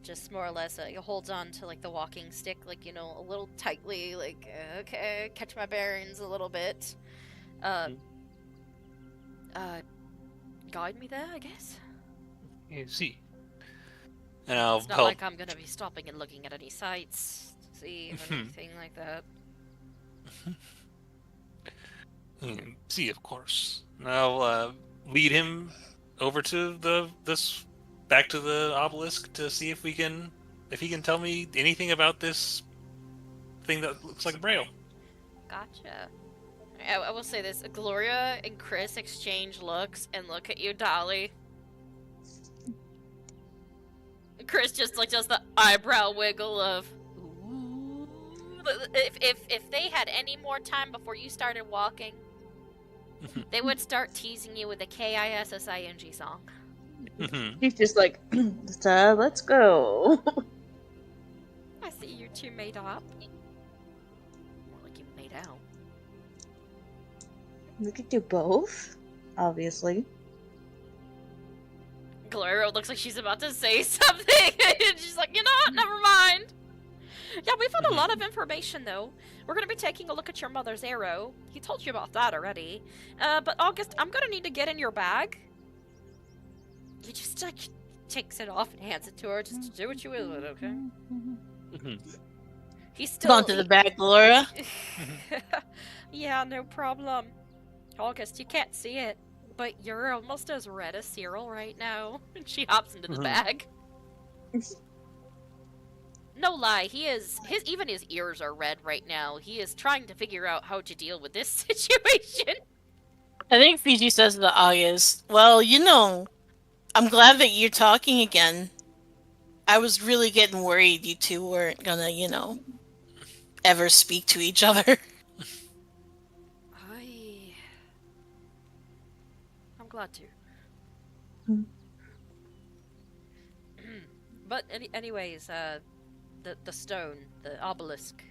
just more or less holds on to like the walking stick, like a little tightly, like okay, catch my bearings a little bit. Guide me there, I guess. You see. And I'll It's not help. like I'm gonna be stopping and looking at any sites to see if anything like that. See, of course. And I'll lead him over to back to the obelisk to see if we can if he can tell me anything about this thing that looks like a braille. Gotcha. I will say this: Gloria and Chris exchange looks and look at you, Dolly. Chris just does the eyebrow wiggle of. Ooh. If they had any more time before you started walking, they would start teasing you with a KISSING song. He's just like, let's go. I see you two made up. More like you made out. We could do both, obviously. Gloria looks like she's about to say something, and she's like, you know what, never mind. Yeah, we found a lot of information, though. We're going to be taking a look at your mother's arrow. He told you about that already. But August, I'm going to need to get in your bag. He just, like, takes it off and hands it to her just to do what you will with it, okay? He's still... Gone to the bag, Gloria. Yeah, no problem. August, you can't see it, but you're almost as red as Cyril right now. And she hops into the bag. No lie, even his ears are red right now. He is trying to figure out how to deal with this situation. I think Fiji says to August, well, you know, I'm glad that you're talking again. I was really getting worried you two weren't gonna, you know, ever speak to each other. I'm glad to. But anyways, the stone, the obelisk.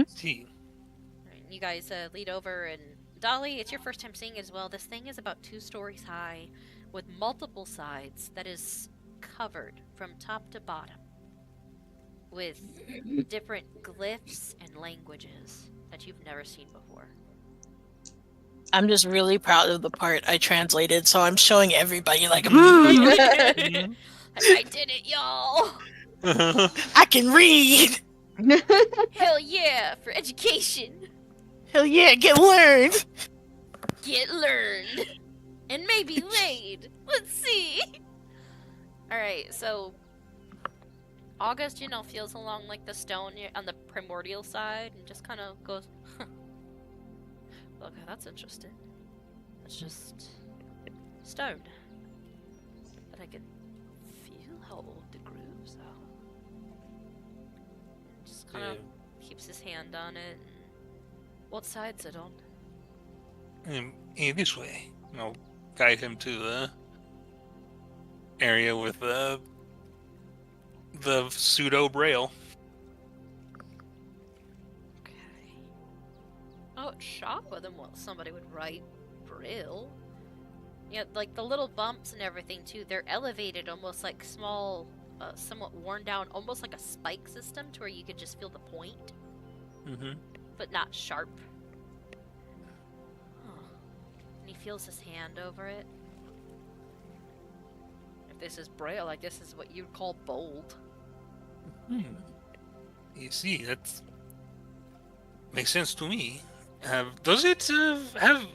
See. You guys lead over, and Dolly, it's your first time seeing it as well. This thing is about 2 stories high, with multiple sides, that is covered from top to bottom with different glyphs and languages that you've never seen before. I'm just really proud of the part I translated, so I'm showing everybody like, I did it, y'all! I can read! Hell yeah, for education! Hell yeah, get learned! Get learned! And maybe laid! Let's see! Alright, so... August, you know, feels along like the stone on the primordial side and just kind of goes, huh. Okay, that's interesting. It's just... stone. But I can feel how old the grooves are. Just kind of keeps his hand on it. And... What side's it on? This way. I'll guide him to the area with the pseudo braille. Okay. Oh, it's sharper than what somebody would write braille. Yeah, like the little bumps and everything too, they're elevated almost like small, somewhat worn down, almost like a spike system to where you could just feel the point. But not sharp. Huh. And he feels his hand over it. If this is braille, I guess this is what you'd call bold. You see, that makes sense to me. Does it have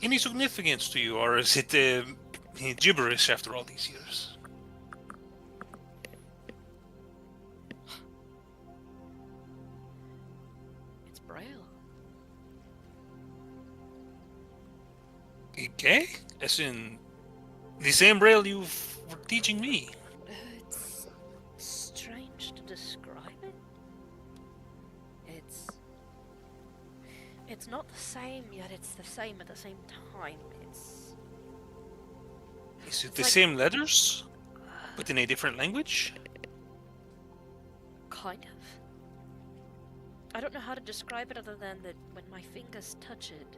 any significance to you, or is it gibberish after all these years? It's braille. Okay, as in the same braille you were teaching me. It's strange to describe it. It's not the same, yet it's the same at the same time. Is it the same letters, but in a different language? Kind of. I don't know how to describe it other than that when my fingers touch it,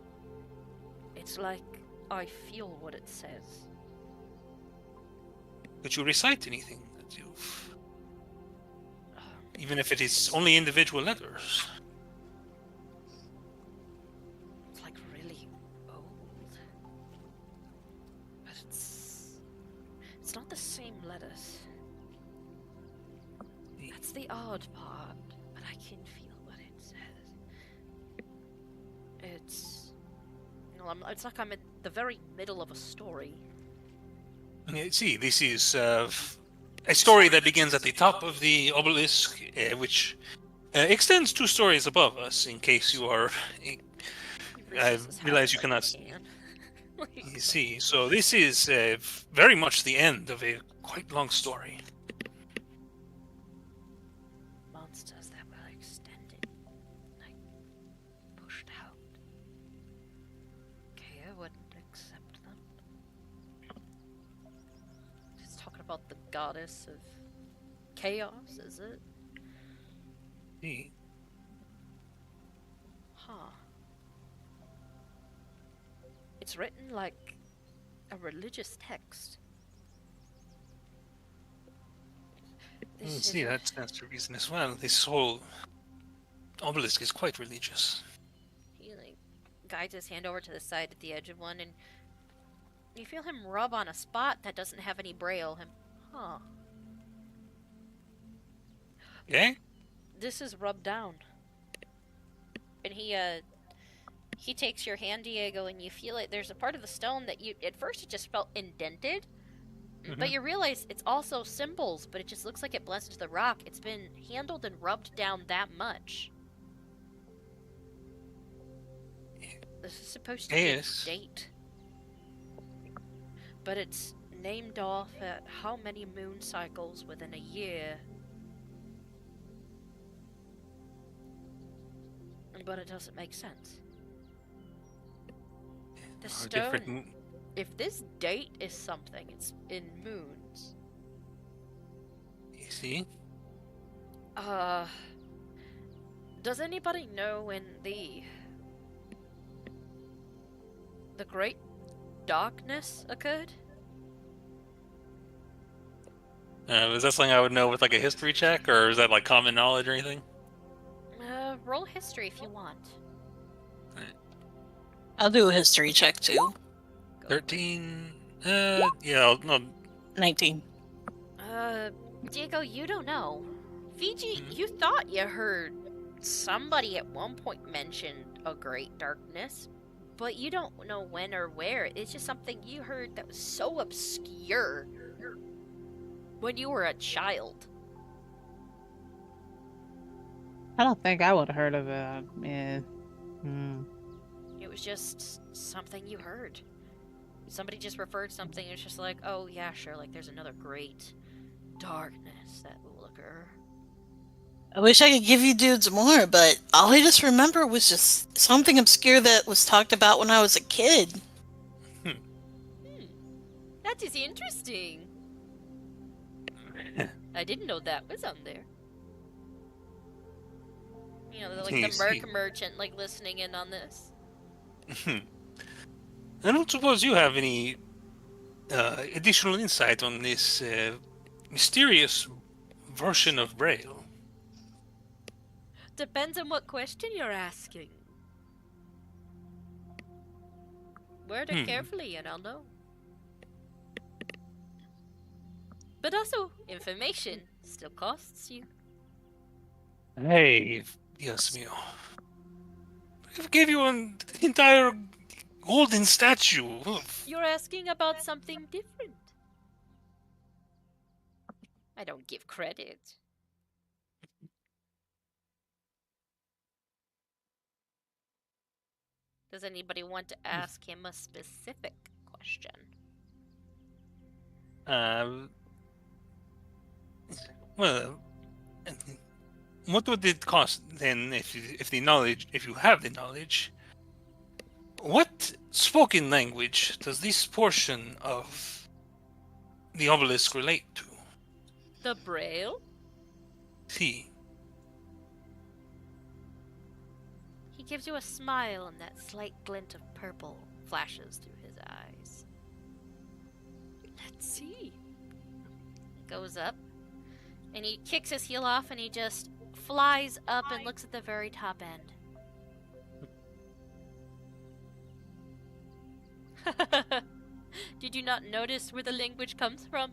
it's like I feel what it says. Could you recite anything that you've... even if it is only individual letters? It's like really old. But it's not the same letters. That's the odd part, but I can feel what it says. It's like I'm in the very middle of a story. See, this is a story that begins at the top of the obelisk, which extends 2 stories above us. In case you are, I realize you cannot see. You see, so this is very much the end of a quite long story. Monsters that were extended, like pushed out. Kaya wouldn't accept them. He's talking about the goddess of chaos, is it? See. Huh. It's written like a religious text. See, that's the reason as well. This whole obelisk is quite religious. He like guides his hand over to the side at the edge of one, and you feel him rub on a spot that doesn't have any braille. Huh. Yeah? This is rubbed down. And he takes your hand, Diego, and you feel it. There's a part of the stone that you, at first, it just felt indented. But you realize it's also symbols, but it just looks like it blends into the rock. It's been handled and rubbed down that much. This is supposed to be a date. But it's named off at how many moon cycles within a year. But it doesn't make sense. The stone, if this date is something, it's in moons. You see? Does anybody know when the Great Darkness occurred? Is that something I would know with like a history check, or is that like common knowledge or anything? Roll history if you want. I'll do a history check too. 13. Yeah, no. 19. Diego, you don't know. Fiji, you thought you heard somebody at one point mention a great darkness, but you don't know when or where. It's just something you heard that was so obscure when you were a child. I don't think I would have heard of it. Yeah. It was just something you heard. Somebody just referred something, it's just like, oh yeah, sure, like there's another great darkness that will occur. I wish I could give you dudes more, but all I just remember was just something obscure that was talked about when I was a kid. That is interesting. I didn't know that was on there. You know, like the Merc merchant, like listening in on this. I don't suppose you have any additional insight on this mysterious version of Braille. Depends on what question you're asking. Word it carefully and I'll know. But also, information still costs you. Hey, Dios mío. I gave you an entire golden statue. You're asking about something different. I don't give credit. Does anybody want to ask him a specific question? Well, what would it cost then if you have the knowledge? What spoken language does this portion of the obelisk relate to? The Braille? See. He gives you a smile and that slight glint of purple flashes through his eyes. Let's see. Goes up. And he kicks his heel off and he just flies up and looks at the very top end. Did you not notice where the language comes from?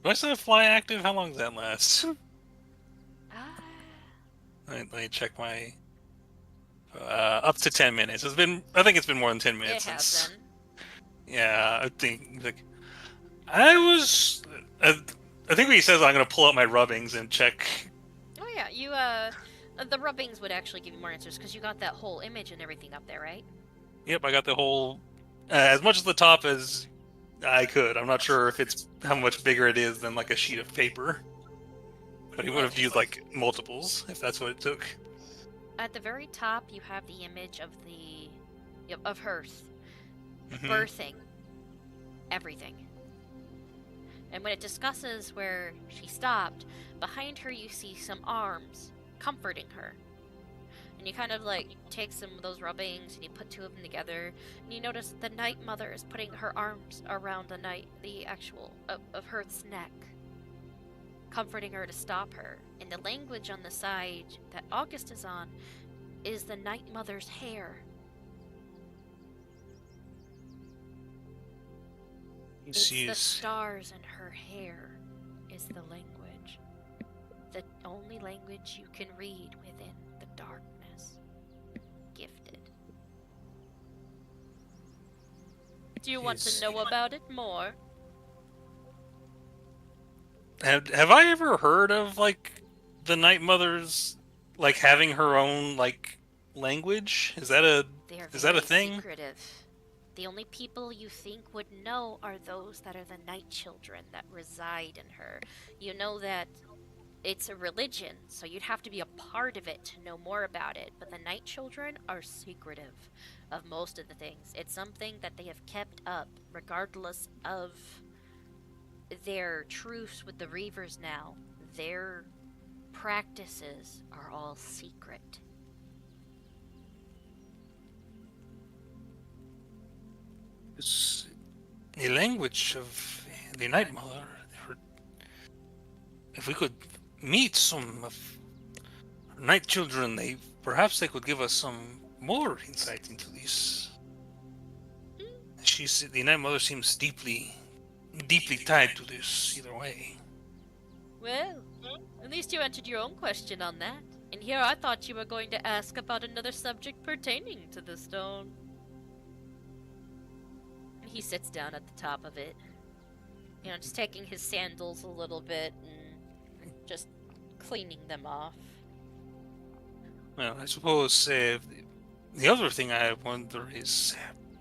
Was that fly active? How long does that last? Let me check my... up to 10 minutes. I think it's been more than 10 minutes. It has been. Yeah, I think like I was. I think what he says, I'm gonna pull out my rubbings and check. Oh yeah, you the rubbings would actually give you more answers because you got that whole image and everything up there, right? Yep, I got the whole as much as the top as I could. I'm not sure if it's how much bigger it is than like a sheet of paper, but he would have used like multiples if that's what it took. At the very top, you have the image of of Hearth Mhm. birthing everything. And when it discusses where she stopped, behind her you see some arms comforting her. And you kind of like take some of those rubbings and you put two of them together, and you notice the Night Mother is putting her arms around the actual of Hearth's neck, comforting her to stop her. And the language on the side that August is on is the Night Mother's hair. It's the stars in her hair is the language. The only language you can read within the darkness. Gifted. Do you want to know about it more? Have I ever heard of like the Night Mother's like having her own like language? Is that a thing? Secretive. The only people you think would know are those that are the Night Children that reside in her. You know that it's a religion, so you'd have to be a part of it to know more about it. But the Night Children are secretive of most of the things. It's something that they have kept up, regardless of their truce with the Reavers now. Their practices are all secret. The language of the Night Mother. If we could meet some of her Night Children, perhaps they could give us some more insight into this. The Night Mother seems deeply tied to this either way. Well, at least you answered your own question on that. And here I thought you were going to ask about another subject pertaining to the stone. He sits down at the top of it. You know, just taking his sandals a little bit and just cleaning them off. Well, I suppose the other thing I wonder is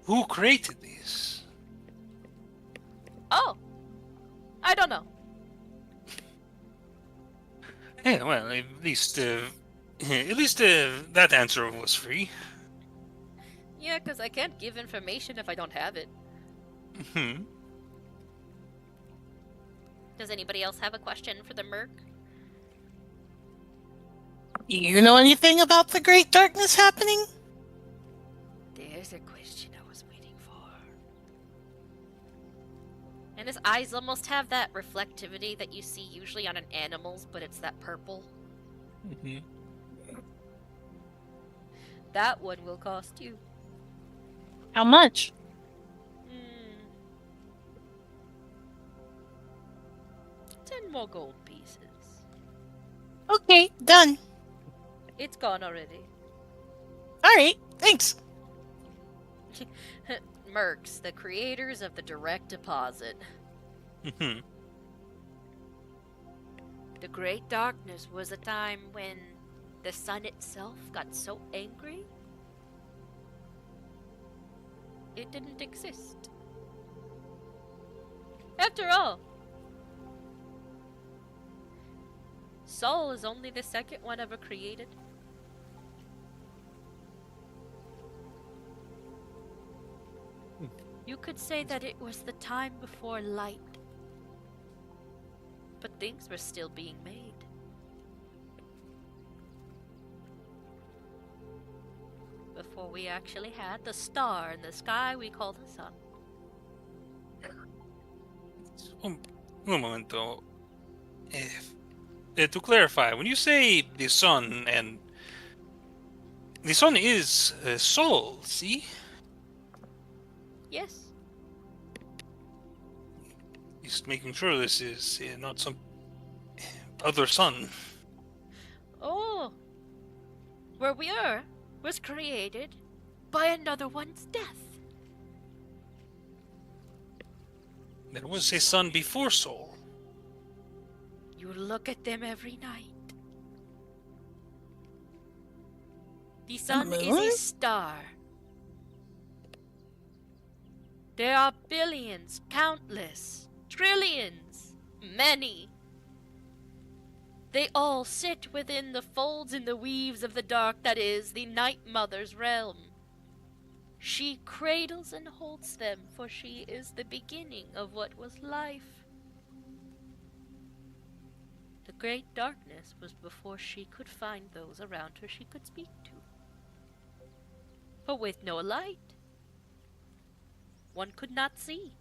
who created these? Oh! I don't know. Yeah, well, at least that answer was free. Yeah, because I can't give information if I don't have it. Hmm. Does anybody else have a question for the Merc? You know anything about the Great Darkness happening? There's a question I was waiting for. And his eyes almost have that reflectivity that you see usually on an animal's, but it's that purple. Mm-hmm. That one will cost you. How much? 10 more gold pieces. Okay, done. It's gone already. Alright, thanks. Mercs, the creators of the direct deposit. Mm-hmm. The Great Darkness was a time when the sun itself got so angry, it didn't exist. After all, Sol is only the second one ever created. You could say that it was the time before light. But things were still being made. Before we actually had the star in the sky we call the sun. Un momento. To clarify, when you say the sun is Sol, see? Yes. Just making sure this is not some other sun. Oh. Where we are was created by another one's death. There was a sun before Sol. You look at them every night. The sun is a star. There are billions, countless, trillions, many. They all sit within the folds and the weaves of the dark that is the Night Mother's realm. She cradles and holds them, for she is the beginning of what was life. The great darkness was before she could find those around her she could speak to. For with no light, one could not see.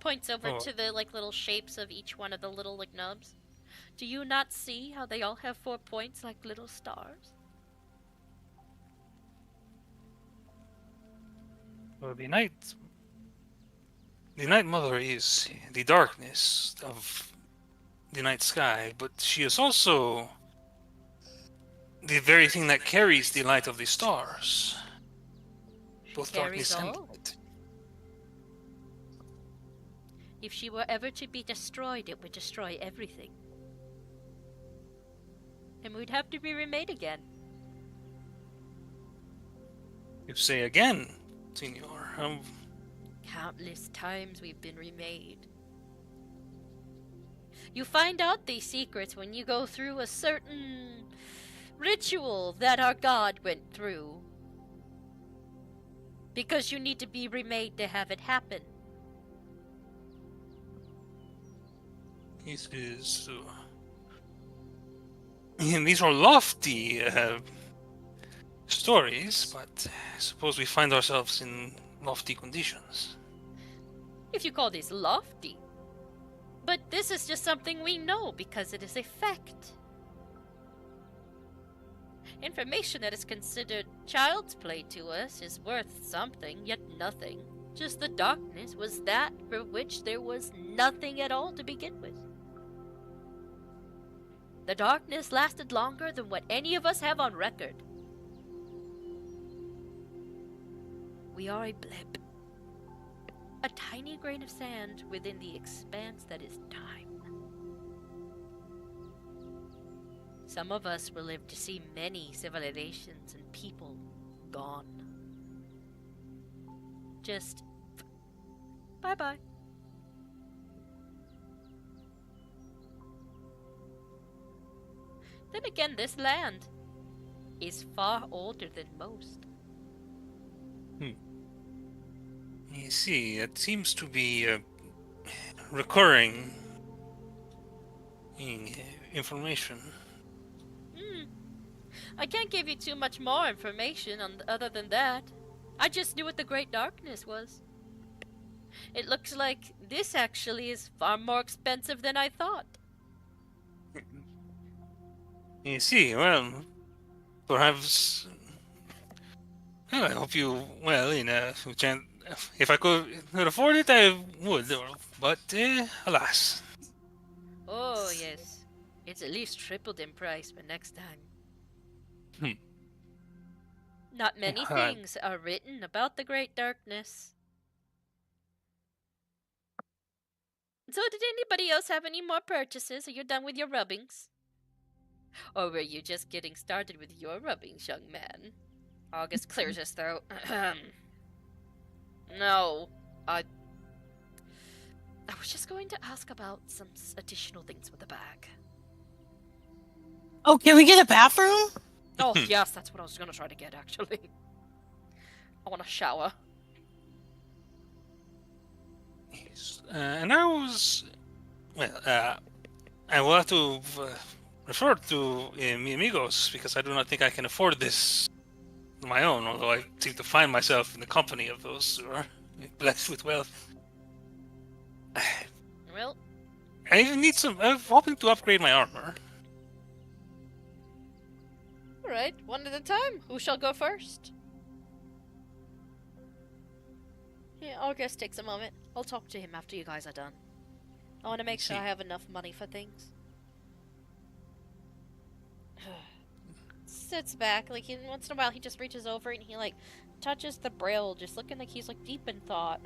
Points over to the little shapes of each one of the little nubs. Do you not see how they all have 4 points like little stars? Well, the Night Mother is the darkness of the night sky, but she is also the very thing that carries the light of the stars. Both darkness and light. If she were ever to be destroyed, it would destroy everything. And we'd have to be remade again. You say again, Senor. Countless times we've been remade. You find out these secrets when you go through a certain ritual that our god went through. Because you need to be remade to have it happen. This is... and these are lofty stories, but I suppose we find ourselves in lofty conditions. If you call these lofty. But this is just something we know because it is a fact. Information that is considered child's play to us is worth something, yet nothing. Just the darkness was that for which there was nothing at all to begin with. The darkness lasted longer than what any of us have on record. We are a blip. A tiny grain of sand within the expanse that is time. Some of us will live to see many civilizations and people gone. Just bye-bye. Then again, this land is far older than most. You see, it seems to be recurring information. I can't give you too much more information other than that. I just knew what the Great Darkness was. It looks like this actually is far more expensive than I thought. You see, well, perhaps... Well, I hope you, well, if I could afford it, I would, but alas. Oh, yes. It's at least tripled in price for next time. Not many things are written about the Great Darkness. So did anybody else have any more purchases? Are you done with your rubbings? Or were you just getting started with your rubbings, young man? August clears his throat. No, I was just going to ask about some additional things with the bag. Oh, can we get a bathroom? Oh, yes, that's what I was going to try to get, actually. I want a shower. And I was... Well, I will have to refer to mi amigos, because I do not think I can afford this on my own, although I seem to find myself in the company of those who are blessed with wealth. Well... I even need some... I'm hoping to upgrade my armor. Alright, one at a time. Who shall go first? Yeah, August takes a moment. I'll talk to him after you guys are done. I want to make sure I have enough money for things. Sits back, once in a while he just reaches over and he touches the braille, just looking like he's like deep in thought.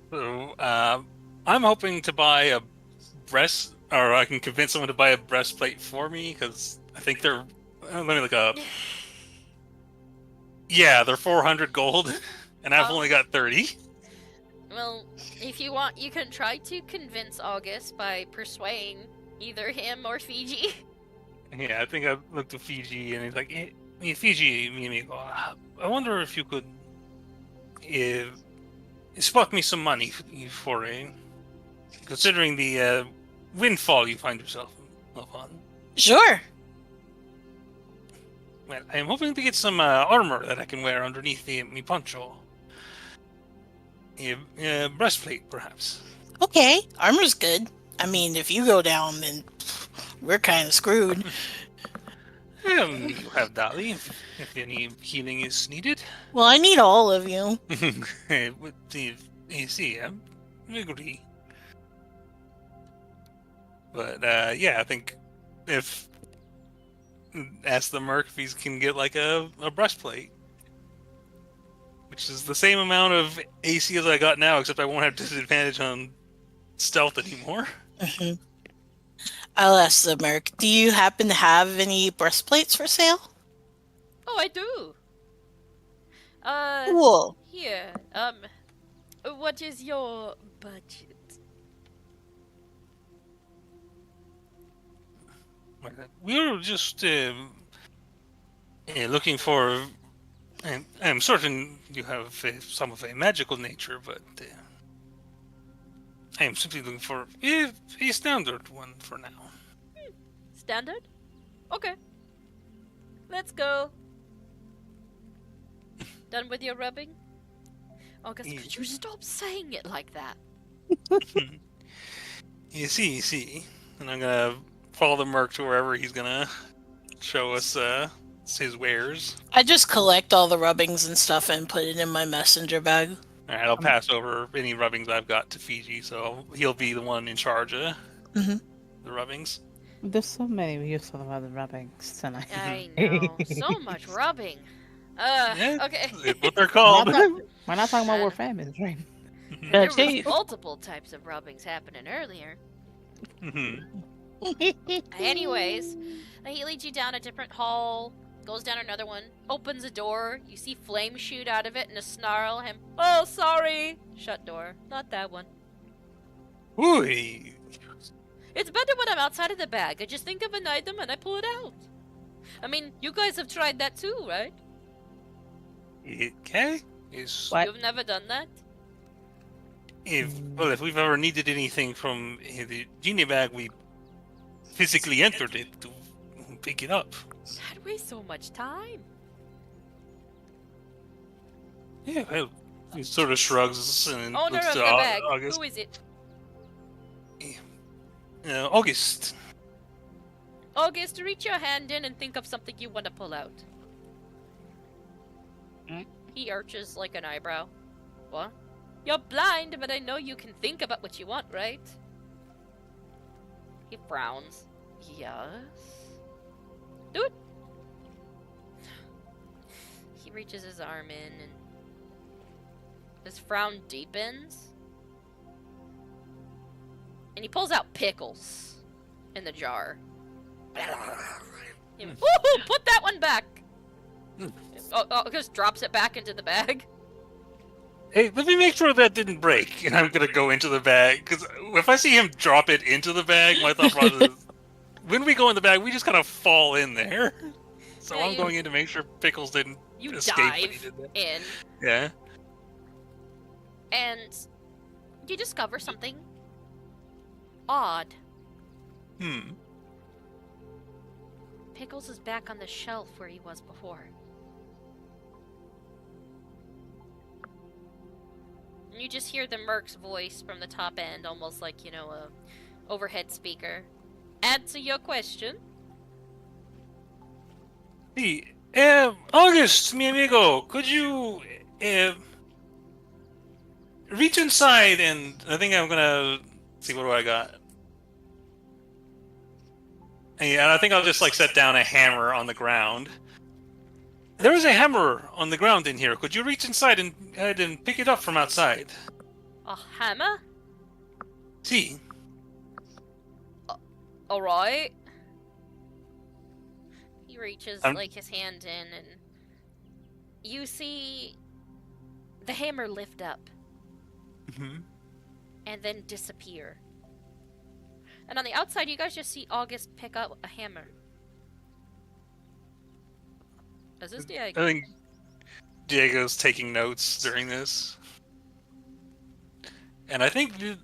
So, I'm hoping to buy a or I can convince someone to buy a breastplate for me, because I think they're, let me look up. Yeah, they're 400 gold, and I've only got 30. Well, if you want, you can try to convince August by persuading either him or Fiji. Yeah, I think I looked at Fiji, and he's like, hey, Fiji, mi amigo, I wonder if you could spot me some money for a, considering the windfall you find yourself upon. Sure. Well, I am hoping to get some armor that I can wear underneath me poncho. A breastplate, perhaps. Okay, armor's good. I mean, if you go down, then we're kind of screwed. You have Dolly, if any healing is needed. Well, I need all of you. You see, I agree. But, yeah, I think if... Ask the merc if he can get, like, a breastplate. Which is the same amount of AC as I got now, except I won't have disadvantage on stealth anymore. Mm-hmm. I'll ask the merc, do you happen to have any breastplates for sale? Oh, I do. Cool. Here, what is your budget? We were just looking for... I'm certain you have some of a magical nature, but I am simply looking for a standard one for now. Standard? Okay. Let's go. Done with your rubbing? August, could you stop saying it like that? You see. And I'm gonna follow the merc to wherever he's gonna show us his wares. I just collect all the rubbings and stuff and put it in my messenger bag. Alright, I'll pass over any rubbings I've got to Fiji, so he'll be the one in charge of the rubbings. There's so many useful other rubbings tonight. I know. So much rubbing. Okay. That's what they're called. We're not talking about we're famous, right? There was multiple types of rubbings happening earlier. Anyways, he leads you down a different hall, goes down another one, opens a door, you see flames shoot out of it and a snarl him. Oh, sorry! Shut door. Not that one. Ooh. It's better when I'm outside of the bag. I just think of an item and I pull it out. I mean, you guys have tried that too, right? Okay. You've never done that? If we've ever needed anything from the genie bag, we physically entered it to pick it up. That wastes so much time. Yeah, well, he sort of shrugs and Owner looks of to the bag, August. who is it? August. August, reach your hand in and think of something you want to pull out. He arches like an eyebrow. What? You're blind, but I know you can think about what you want, right? He frowns. Yes? Do it! He reaches his arm in and his frown deepens. And he pulls out pickles in the jar. Woohoo! Put that one back! Just drops it back into the bag. Hey, let me make sure that didn't break. And I'm gonna go into the bag, because if I see him drop it into the bag, my thought process is, when we go in the bag, we just kind of fall in there. So Yeah, I'm going in to make sure Pickles didn't You escape when he dive did that. in, Yeah. and you discover something odd. Pickles is back on the shelf where he was before. And you just hear the merc's voice from the top end, almost like, you know, a overhead speaker. Answer your question. Hey, August, mi amigo, could you reach inside and I think I'm gonna see what do I got. Yeah, and I think I'll just like set down a hammer on the ground. There is a hammer on the ground in here. Could you reach inside and pick it up from outside? A hammer? See. Alright. He reaches like his hand in and you see the hammer lift up. And then disappear. And on the outside you guys just see August pick up a hammer. Is this Diego? I think Diego's taking notes during this. And I think, I'm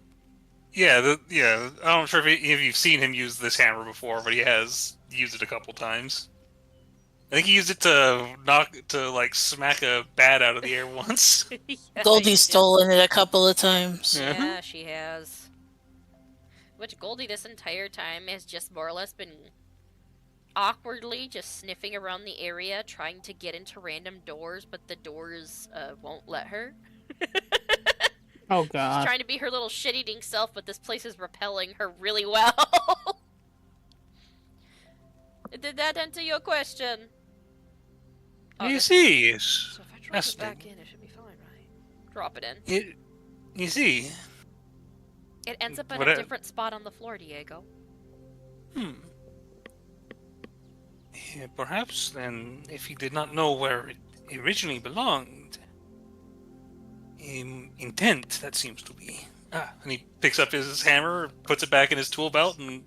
not sure if you've seen him use this hammer before, but he has used it a couple times. I think he used it to smack a bat out of the air once. Yeah, Goldie's stolen it a couple of times. Yeah, she has. Which Goldie this entire time has just more or less been awkwardly just sniffing around the area, trying to get into random doors, but the doors won't let her. Oh god. She's trying to be her little shit-eating self, but this place is repelling her really well. Did that answer your question? You see, So if I drop it back in, it should be fine, right? Drop it in. You see. It ends up in a different spot on the floor, Diego. Yeah, perhaps then, if he did not know where it originally belonged, intent, that seems to be. And he picks up his hammer, puts it back in his tool belt, and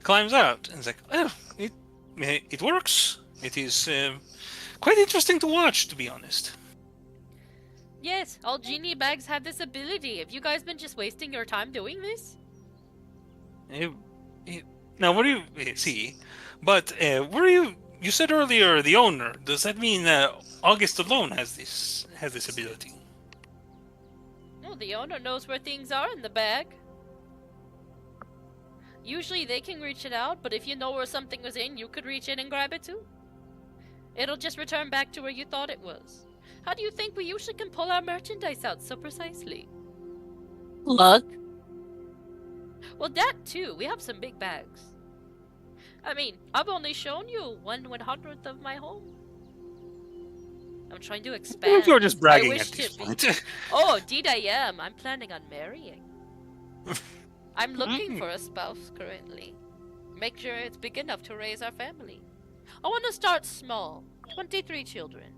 climbs out. And he's like, "Oh, it works. It is quite interesting to watch, to be honest." Yes, all genie bags have this ability. Have you guys been just wasting your time doing this? Now, what do you see? But were you said earlier the owner? Does that mean August alone has this ability? No, the owner knows where things are in the bag. Usually they can reach it out, but if you know where something was in, you could reach in and grab it too. It'll just return back to where you thought it was. How do you think we usually can pull our merchandise out so precisely? Luck. Well, that too. We have some big bags. I mean, I've only shown you 1/100th of my home. I'm trying to expand. You're just bragging I at this point. Oh, indeed I am. I'm planning on marrying. I'm looking for a spouse currently. Make sure it's big enough to raise our family. I want to start small. 23 children.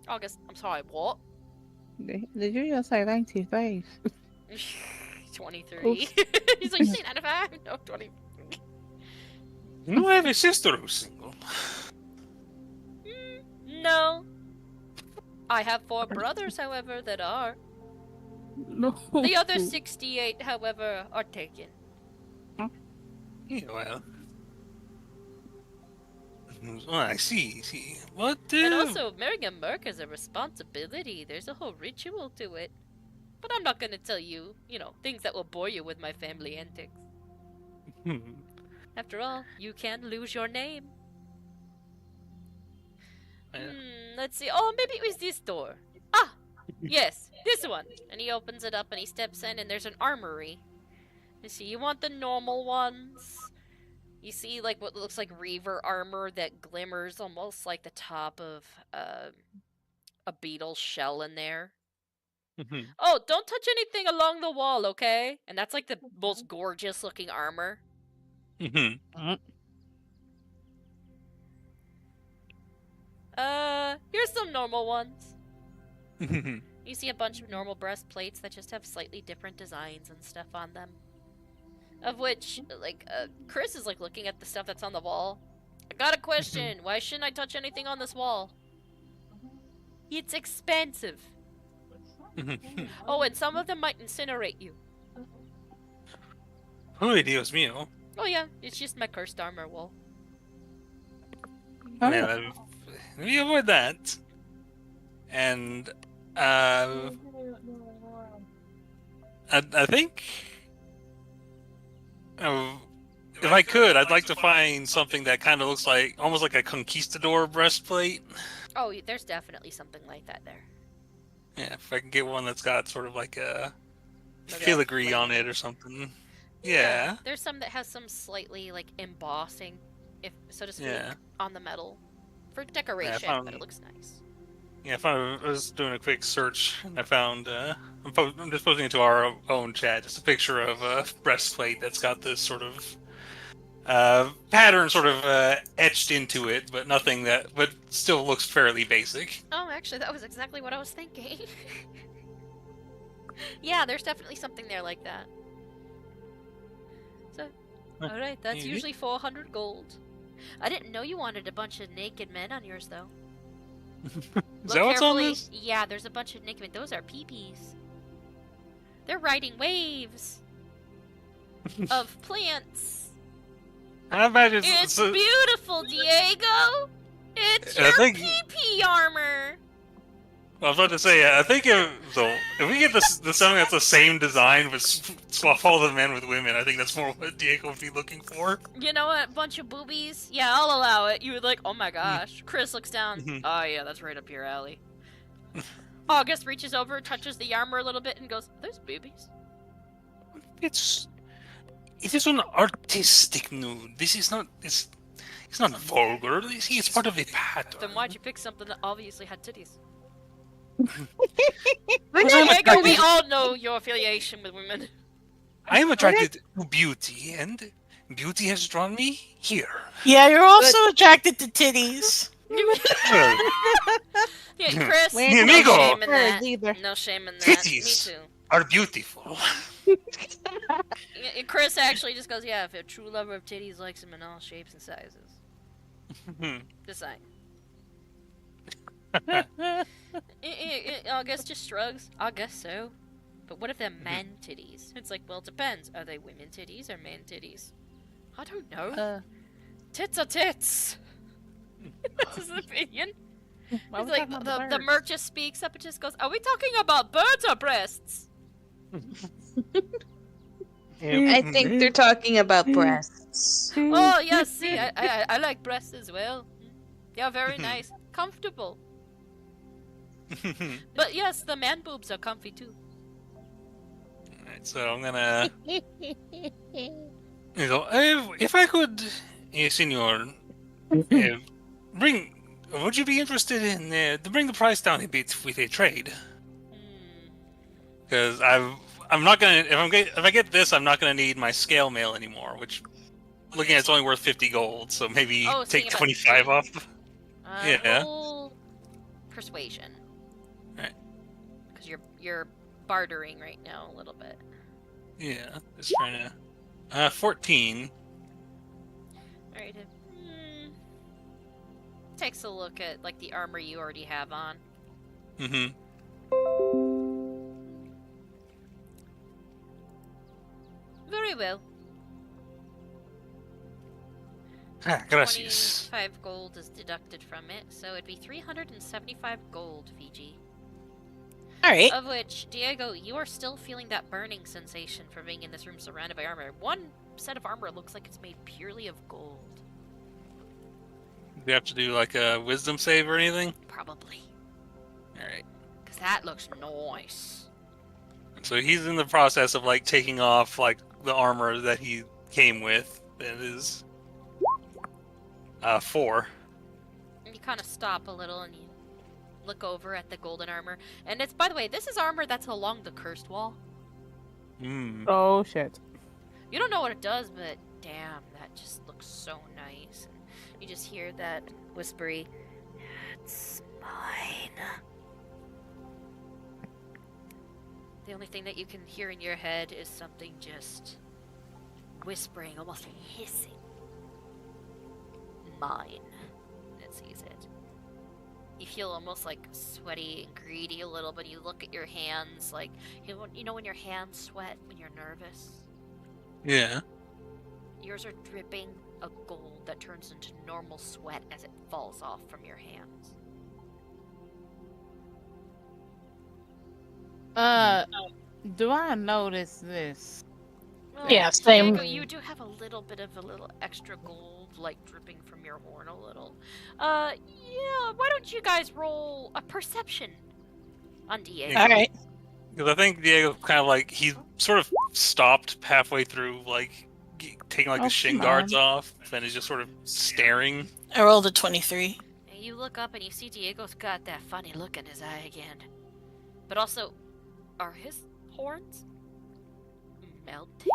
August, I'm sorry, what? Did you just say 93? 23. He's like, you say 95? No, 23. No, I have a sister who's single. No. I have 4 brothers, however, that are. No. The other 68, however, are taken. Yeah, well. I see. What? And also, marrying a merc is a responsibility. There's a whole ritual to it. But I'm not gonna tell you, things that will bore you with my family antics. After all, you can lose your name. Let's see. Oh, maybe it was this door. Ah! Yes, this one. And he opens it up and he steps in and there's an armory. You see, you want the normal ones. You see, like, what looks like Reaver armor that glimmers almost like the top of a beetle's shell in there. Oh, don't touch anything along the wall, okay? And that's like the most gorgeous looking armor. Here's some normal ones. You see a bunch of normal breastplates that just have slightly different designs and stuff on them. Of which, like, Chris is, like, looking at the stuff that's on the wall. I got a question. Why shouldn't I touch anything on this wall? It's expensive. Oh, and some of them might incinerate you. Oh, Dios mío. Oh, yeah. It's just my cursed armor wall. Let me avoid that. And, I think... if I could, I'd like to find something that kind of looks like, almost like a conquistador breastplate. Oh, there's definitely something like that there. Yeah, if I can get one that's got sort of like a filigree on it or something. Yeah. There's some that has some slightly, like, embossing if so to speak, Yeah. on the metal for decoration, but it looks nice. Yeah, I was doing a quick search and I found. I'm just posting it to our own chat. Just a picture of a breastplate that's got this sort of pattern sort of etched into it, but nothing that, but still looks fairly basic. Oh, actually, that was exactly what I was thinking. Yeah, there's definitely something there like that. So, alright, that's usually 400 gold. I didn't know you wanted a bunch of naked men on yours, though. Is that what's on this? Yeah, there's a bunch of naked men. Those are peepees. They're riding waves of plants. I imagine It's beautiful, Diego! It's your pee-pee armor! I was about to say, I think if we get the something that's the same design but swap all the men with women, I think that's more what Diego would be looking for. You know what? Bunch of boobies? Yeah, I'll allow it. You would like, oh my gosh. Chris looks down. Oh yeah, that's right up your alley. August reaches over, touches the armor a little bit, and goes, "There's boobies." It is an artistic nude. This is not. It's not vulgar. It's part of a pattern. Then why'd you pick something that obviously had titties? Diego, we all know your affiliation with women. I am attracted to beauty, and beauty has drawn me here. Yeah, you're also attracted to titties. Yeah, Chris, Mi no amigo. shame in that. No shame in that. Titties Me too. are beautiful. Chris actually just goes, yeah, if a true lover of titties likes them in all shapes and sizes. Just saying. August just shrugs. I guess so. But what if they're man titties? It's like, well, it depends. Are they women titties or man titties? I don't know. Tits are tits. That's his opinion. It's like the merc just speaks up and just goes, are we talking about birds or breasts? I think they're talking about breasts. Oh, yes, see, I like breasts as well. They're very nice. Comfortable. But yes, the man boobs are comfy too. Alright, so I'm gonna... if I could, senor, would you be interested in to bring the price down a bit with a trade? Because I'm not gonna if I get this, I'm not gonna need my scale mail anymore. Which, looking at it's only worth 50 gold, so maybe take 25 off. Yeah. Roll persuasion. Right. Because you're bartering right now a little bit. Yeah, just trying to. 14. Alright. Takes a look at like the armor you already have on. Mm-hmm. Very well. Gracias. 25 gold is deducted from it, so it'd be 375 gold, Fiji. Alright. Of which, Diego, you are still feeling that burning sensation from being in this room surrounded by armor. One set of armor looks like it's made purely of gold. Do we have to do like a wisdom save or anything? Probably. Alright. Because that looks nice. So he's in the process of like taking off like the armor that he came with. That is 4. And you kind of stop a little and you look over at the golden armor. And it's, by the way, this is armor that's along the cursed wall. Oh, shit. You don't know what it does, but damn, that just looks so nice. And you just hear that whispery, it's mine. The only thing that you can hear in your head is something just whispering, almost hissing. Mine. And it sees it. You feel almost like sweaty and greedy a little, but you look at your hands like, you know when your hands sweat when you're nervous? Yeah. Yours are dripping a gold that turns into normal sweat as it falls off from your hands. Do I notice this? Well, Yeah, same. Diego, you do have a little extra gold, like dripping from your horn a little. Yeah, why don't you guys roll a perception on Diego? Alright. Because I think Diego kind of like he sort of stopped halfway through like taking like the shin come guards on. off and is just sort of staring. I rolled a 23. And you look up and you see Diego's got that funny look in his eye again. But also, are his horns melting?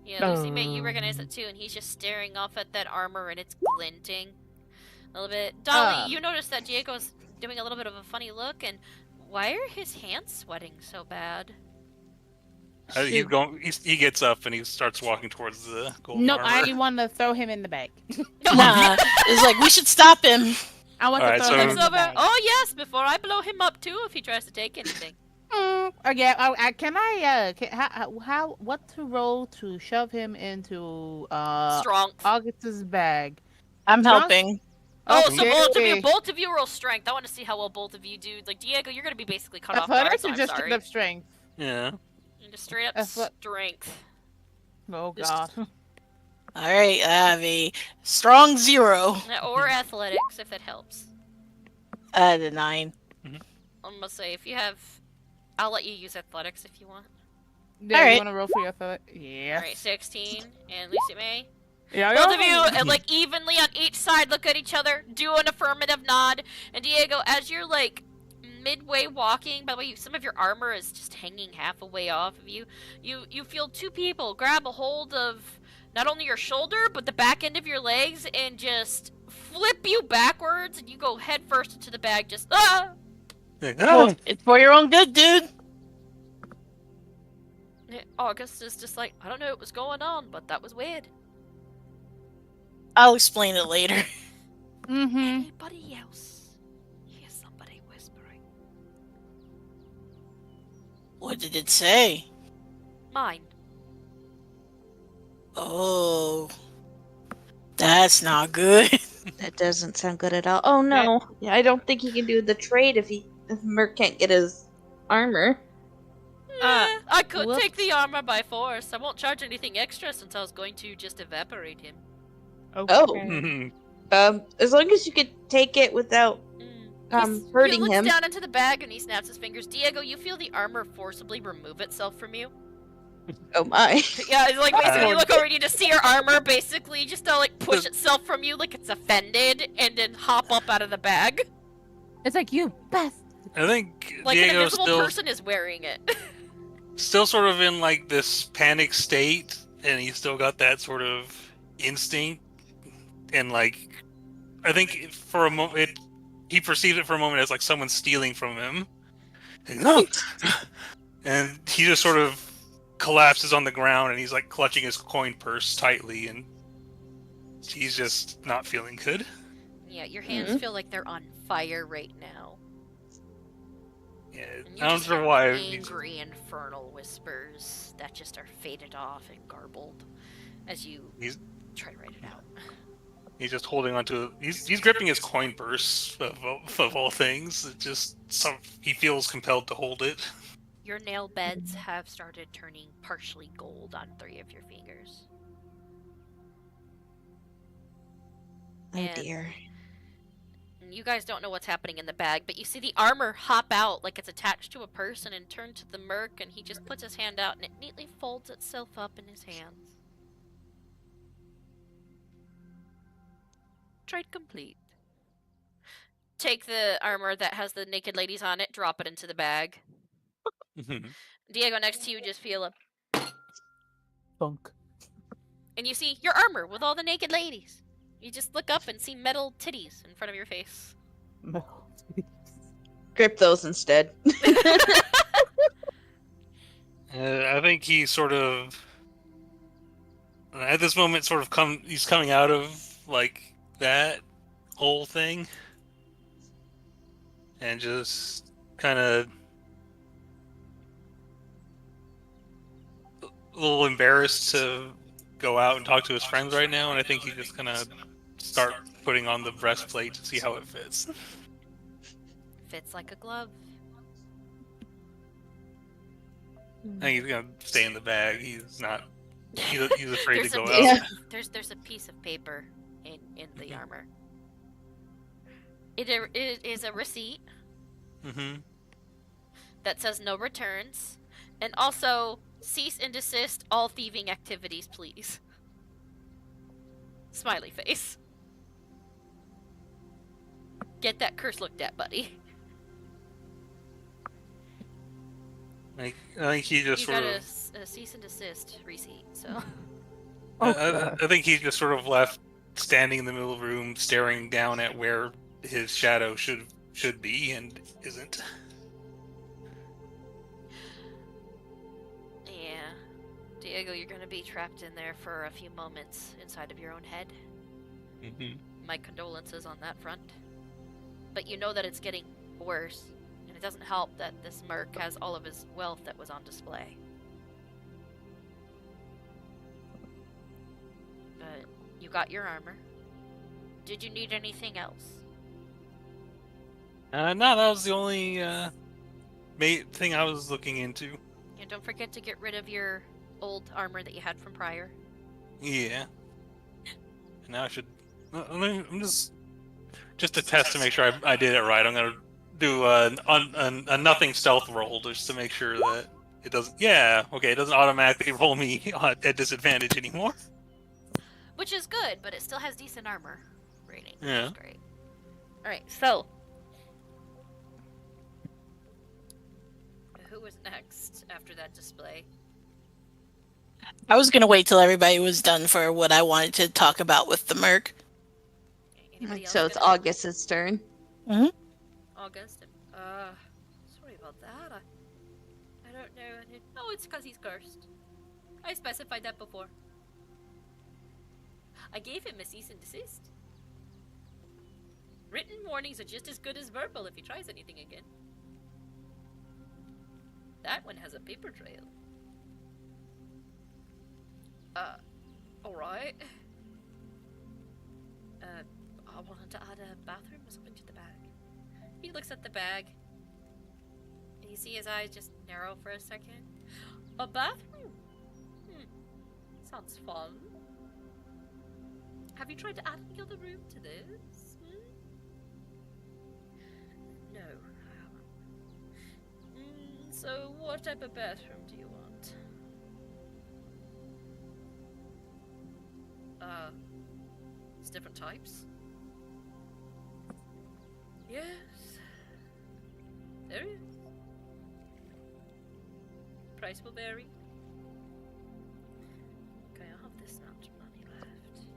Yeah, Lucy May, you recognize it too, and he's just staring off at that armor and it's glinting a little bit. Dolly, you notice that Diego's doing a little bit of a funny look, and why are his hands sweating so bad? He gets up and he starts walking towards the golden Nope, armor. I want to throw him in the bag. Nah, it's like, we should stop him. I want Alright, to throw him so- in the bag. Oh yes, before I blow him up too, if he tries to take anything. What to roll to shove him into Strong. Augustus bag? I'm Strong? helping. Oh, so Okay. both of you roll strength. I want to see how well both of you do. Like Diego, you're gonna be basically cut off guard. Athletics So or I'm just sorry. straight up strength? Yeah. Just straight up strength. Oh god. Alright, I have a strong 0. Or athletics, if that helps. The 9. I'm gonna say if you have, I'll let you use athletics if you want. Yeah, Alright. you want to roll for your athletics? Yeah. All right, 16 and Lucy May. Yeah, Both of you, and like evenly on each side, look at each other, do an affirmative nod, and Diego, as you're like midway walking, by the way, some of your armor is just hanging half a way off of you. You feel two people grab a hold of not only your shoulder but the back end of your legs and just flip you backwards, and you go head first into the bag. Just Well, it's for your own good, dude. August is just like, I don't know what was going on, but that was weird. I'll explain it later. Anybody else hear somebody whispering? What did it say? Mine. Oh. That's not good. That doesn't sound good at all. Oh no. Yeah, I don't think he can do the trade if Merc can't get his armor. I could whoops. take the armor by force. I won't charge anything extra since I was going to just evaporate him. As long as you could take it without hurting He looks him. down into the bag and he snaps his fingers. Diego, you feel the armor forcibly remove itself from you. Oh my. Yeah, it's like basically you look over and you just see your armor basically just like push itself from you like it's offended and then hop up out of the bag. It's like, you best. I think Like an Diego's invisible person is wearing it. still sort of in like this panic state, and he's still got that sort of instinct, and like I think for a moment he perceives it for a moment as like someone stealing from him, and he just sort of collapses on the ground, and he's like clutching his coin purse tightly, and he's just not feeling good. Yeah, your hands feel like they're on fire right now. Yeah, And you I don't just know hear why. angry, infernal whispers that just are faded off and garbled as you try to write it out. He's just holding onto. He's gripping his coin purse of all things. It just he feels compelled to hold it. Your nail beds have started turning partially gold on 3 of your fingers. Oh dear. And you guys don't know what's happening in the bag, but you see the armor hop out like it's attached to a person and turn to the merc, and he just puts his hand out and it neatly folds itself up in his hands. Trade complete. Take the armor that has the naked ladies on it, drop it into the bag. Diego, next to you, just feel a Funk. and you see your armor with all the naked ladies. You just look up and see metal titties in front of your face. Grip those instead. I think he sort of, at this moment, he's coming out of like that whole thing, and just kind of a little embarrassed to go out and talk to his friends right now, and I think he's just gonna start putting on the breastplate to see how it fits. Fits like a glove. I think he's gonna stay in the bag. He's not. He's afraid to There's go a out. piece, there's a piece of paper in the armor. It is a receipt Mm-hmm. that says no returns, and also Cease and desist all thieving activities, please. Smiley face. Get that curse looked at, buddy. I think he just You sort got of. a cease and desist receipt, so. I think he's just sort of left standing in the middle of the room, staring down at where his shadow should be and isn't. Yeah. Diego, you're gonna be trapped in there for a few moments inside of your own head. Mm-hmm. My condolences on that front. But you know that it's getting worse, and it doesn't help that this merc has all of his wealth that was on display. But you got your armor. Did you need anything else? No, that was the only thing I was looking into. And don't forget to get rid of your old armor that you had from prior. Yeah. And now I should. I'm just to test to make sure I did it right. I'm gonna do a nothing stealth roll just to make sure that it doesn't. Yeah. Okay. It doesn't automatically roll me at disadvantage anymore. Which is good, but it still has decent armor rating. Yeah. That's great. Alright, so. Who was next after that display? I was gonna wait till everybody was done for what I wanted to talk about with the merc. Anybody else So it's gonna- August's turn. Mm-hmm. August. Sorry about that. I don't know. Oh, it's because he's cursed. I specified that before. I gave him a cease and desist. Written warnings are just as good as verbal if he tries anything again. That one has a paper trail. Alright. I wanted to add a bathroom or something to the bag. He looks at the bag. And you see his eyes just narrow for a second. A bathroom? Sounds fun. Have you tried to add any other room to this? No, I haven't. So what type of bathroom do you want? It's different types? Yes. There is. Price will vary. Okay, I'll have this amount of money left.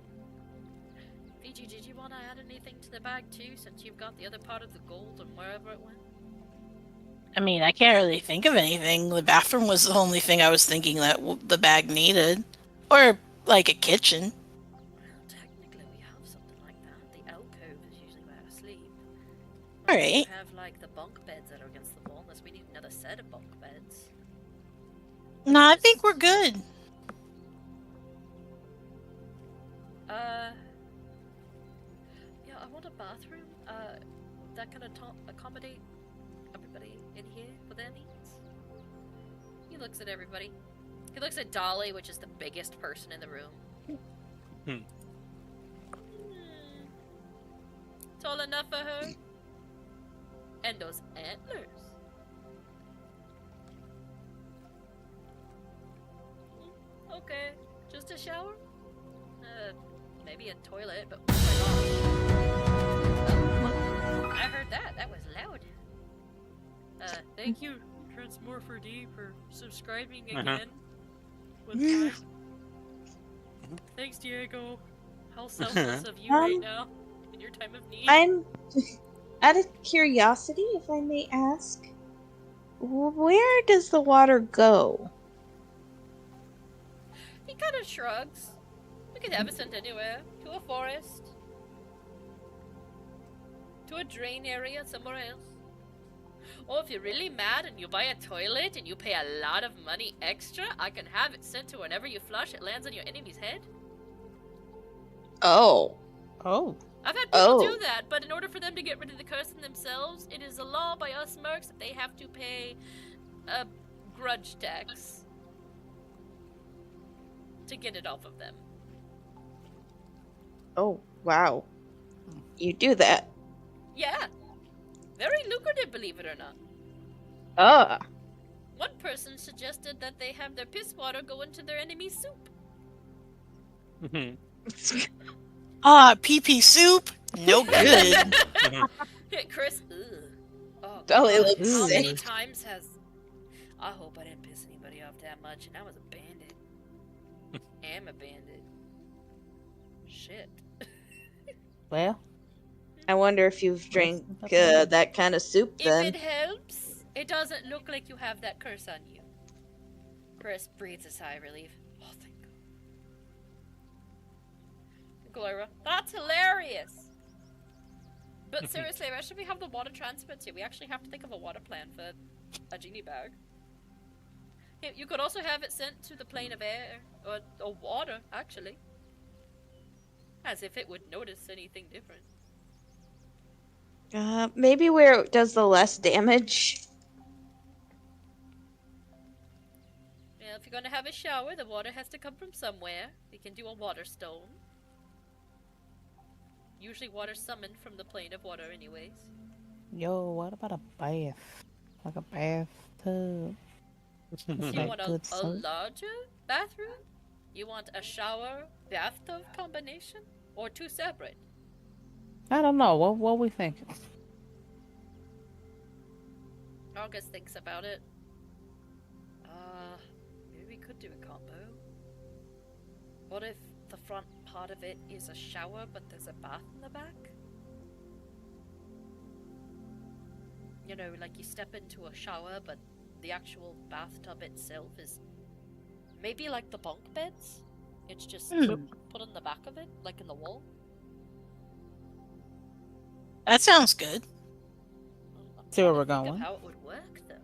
Fiji, did you want to add anything to the bag too, since you've got the other part of the gold and wherever it went? I mean, I can't really think of anything. The bathroom was the only thing I was thinking that the bag needed. Or, like, a kitchen. Well, technically we have something like that. The alcove is usually where I sleep. Alright. We have, like, the bunk beds that are against the wall, unless we need another set of bunk beds. No, I think we're good. Yeah, I want a bathroom, that can accommodate everybody in here for their needs. He looks at everybody. He looks at Dolly, which is the biggest person in the room. Tall enough for her? And those antlers. Okay, just a shower? Maybe a toilet, but I heard that. That was loud. Thank you, Crits4Breakfast, for subscribing again. Thanks, Diego. How selfless of you right now, in your time of need. I'm out of curiosity, if I may ask, where does the water go? He kind of shrugs. We could have it sent anywhere. To a forest. To a drain area somewhere else. Or if you're really mad and you buy a toilet and you pay a lot of money extra, I can have it sent to whenever you flush, it lands on your enemy's head. Oh. I've had people do that, but in order for them to get rid of the curse in themselves, it is a law by us mercs that they have to pay a grudge tax to get it off of them. Oh, wow. You do that. Yeah. Very lucrative, believe it or not. One person suggested that they have their piss water go into their enemy's soup. PP soup? No good. Hey, Chris, ugh. Oh, Oh, it God, looks how many sick. times has... I hope I didn't piss anybody off that much, and I was a bandit. Am a bandit. Shit. Well, I wonder if you've drank that kind of soup If then. it helps, it doesn't look like you have that curse on you. Chris breathes a sigh of relief. Oh, thank God. Gloria, that's hilarious! But seriously, where should we have the water transferred to? We actually have to think of a water plan for a genie bag. Yeah, you could also have it sent to the plane of air, or water, actually. As if it would notice anything different. Maybe where it does the less damage. Yeah, if you're gonna have a shower, the water has to come from somewhere. We can do a water stone. Usually water summoned from the plane of water anyways. yo, what about a bath? Like a bathtub? So you want a larger bathroom? You want a shower bathtub combination? Or two separate? I don't know. What we thinking? August thinks about it. Maybe we could do a combo. What if the front part of it is a shower, but there's a bath in the back? You know, like you step into a shower, but the actual bathtub itself is maybe like the bunk beds. It's just put in the back of it, like in the wall. That sounds good. See where we're Think of going. how it would work, though.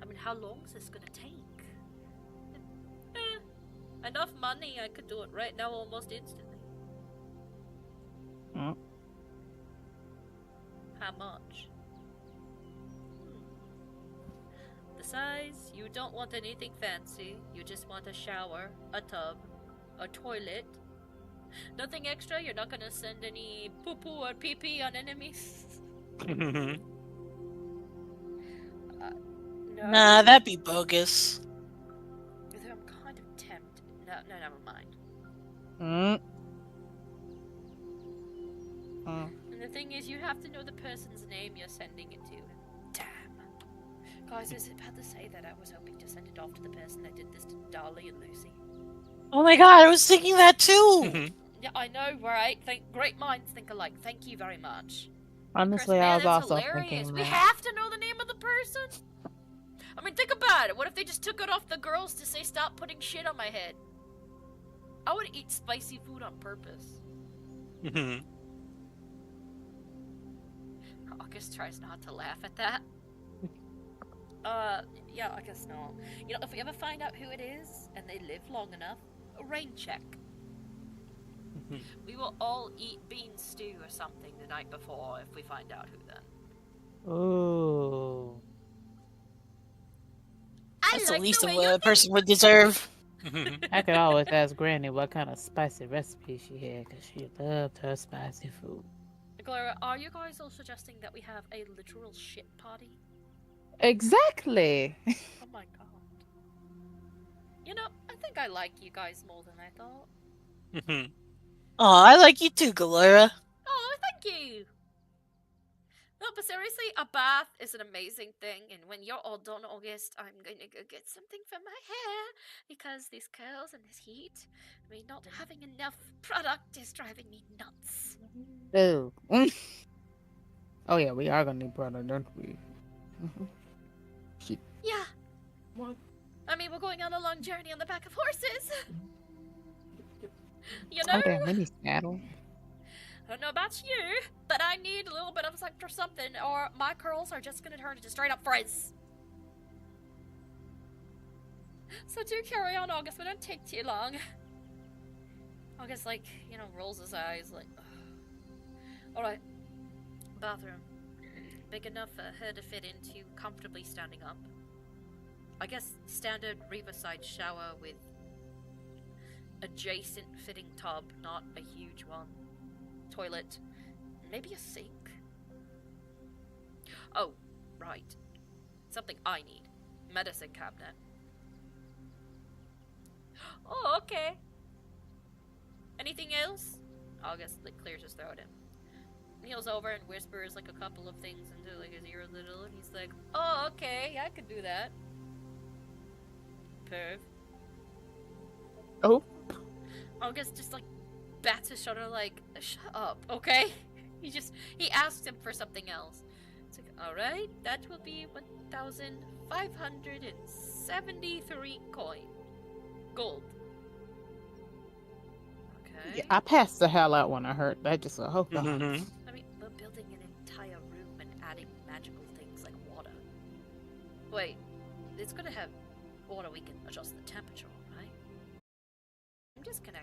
I mean, how long is this gonna take? Enough money, I could do it right now, almost instantly. Mm. How much? The size, you don't want anything fancy. You just want a shower, a tub, a toilet. Nothing extra. You're not gonna send any poo-poo or pee-pee on enemies. No. Nah, that'd be bogus. Although I'm kind of tempted. No, never mind. And the thing is, you have to know the person's name you're sending it to. Damn. Guys, I was about to say that I was hoping to send it off to the person that did this to Dolly and Lucy. Oh my god, I was thinking that too! Yeah, I know, right? Great minds think alike. Thank you very much. Honestly, Chris, I man, was that's also hilarious. thinking We that. have to know the name of the person? I mean, think about it. What if they just took it off the girls to say stop putting shit on my head? I would eat spicy food on purpose. August tries not to laugh at that. Yeah, I guess not. You know, if we ever find out who it is, and they live long enough, a rain check. We will all eat bean stew or something the night before if we find out who then. Ooh. That's the least of what a person would deserve. I could always ask Granny what kind of spicy recipe she had, because she loved her spicy food. Gloria, are you guys all suggesting that we have a literal shit party? Exactly. Oh my god. You know, I think I like you guys more than I thought. Aw, I like you too, Galera. Oh, thank you! No, but seriously, a bath is an amazing thing, and when you're all done, August, I'm gonna go get something for my hair, because these curls and this heat, I mean, not having enough product is driving me nuts. Ooh. Oh yeah, we are gonna need brother, don't we? Shit. Yeah. What? I mean, we're going on a long journey on the back of horses. You know? Oh damn, we need saddle. I don't know about you, but I need a little bit of extra something, or my curls are just gonna turn into straight up frizz. So do carry on, August. We don't take too long. August, like, you know, rolls his eyes, like, alright. Bathroom. Big enough for her to fit into comfortably standing up. I guess standard riverside shower with adjacent fitting tub, not a huge one. Toilet. Maybe a sink? Oh, right. Something I need. medicine cabinet. Oh, okay. Anything else? August like clears his throat and kneels over and whispers like a couple of things into like his ear a little, and he's like, "Oh, okay, I could do that." Perv. Oh. August just like bats his shoulder like, "Shut up, okay?" He asks him for something else. It's like, "All right, that will be 1,573 gold." Okay. Yeah, I passed the hell out when I heard that. Just a hope. I mean, we're building an entire room and adding magical things like water. Wait, it's gonna have water we can adjust the temperature on, right? I'm just gonna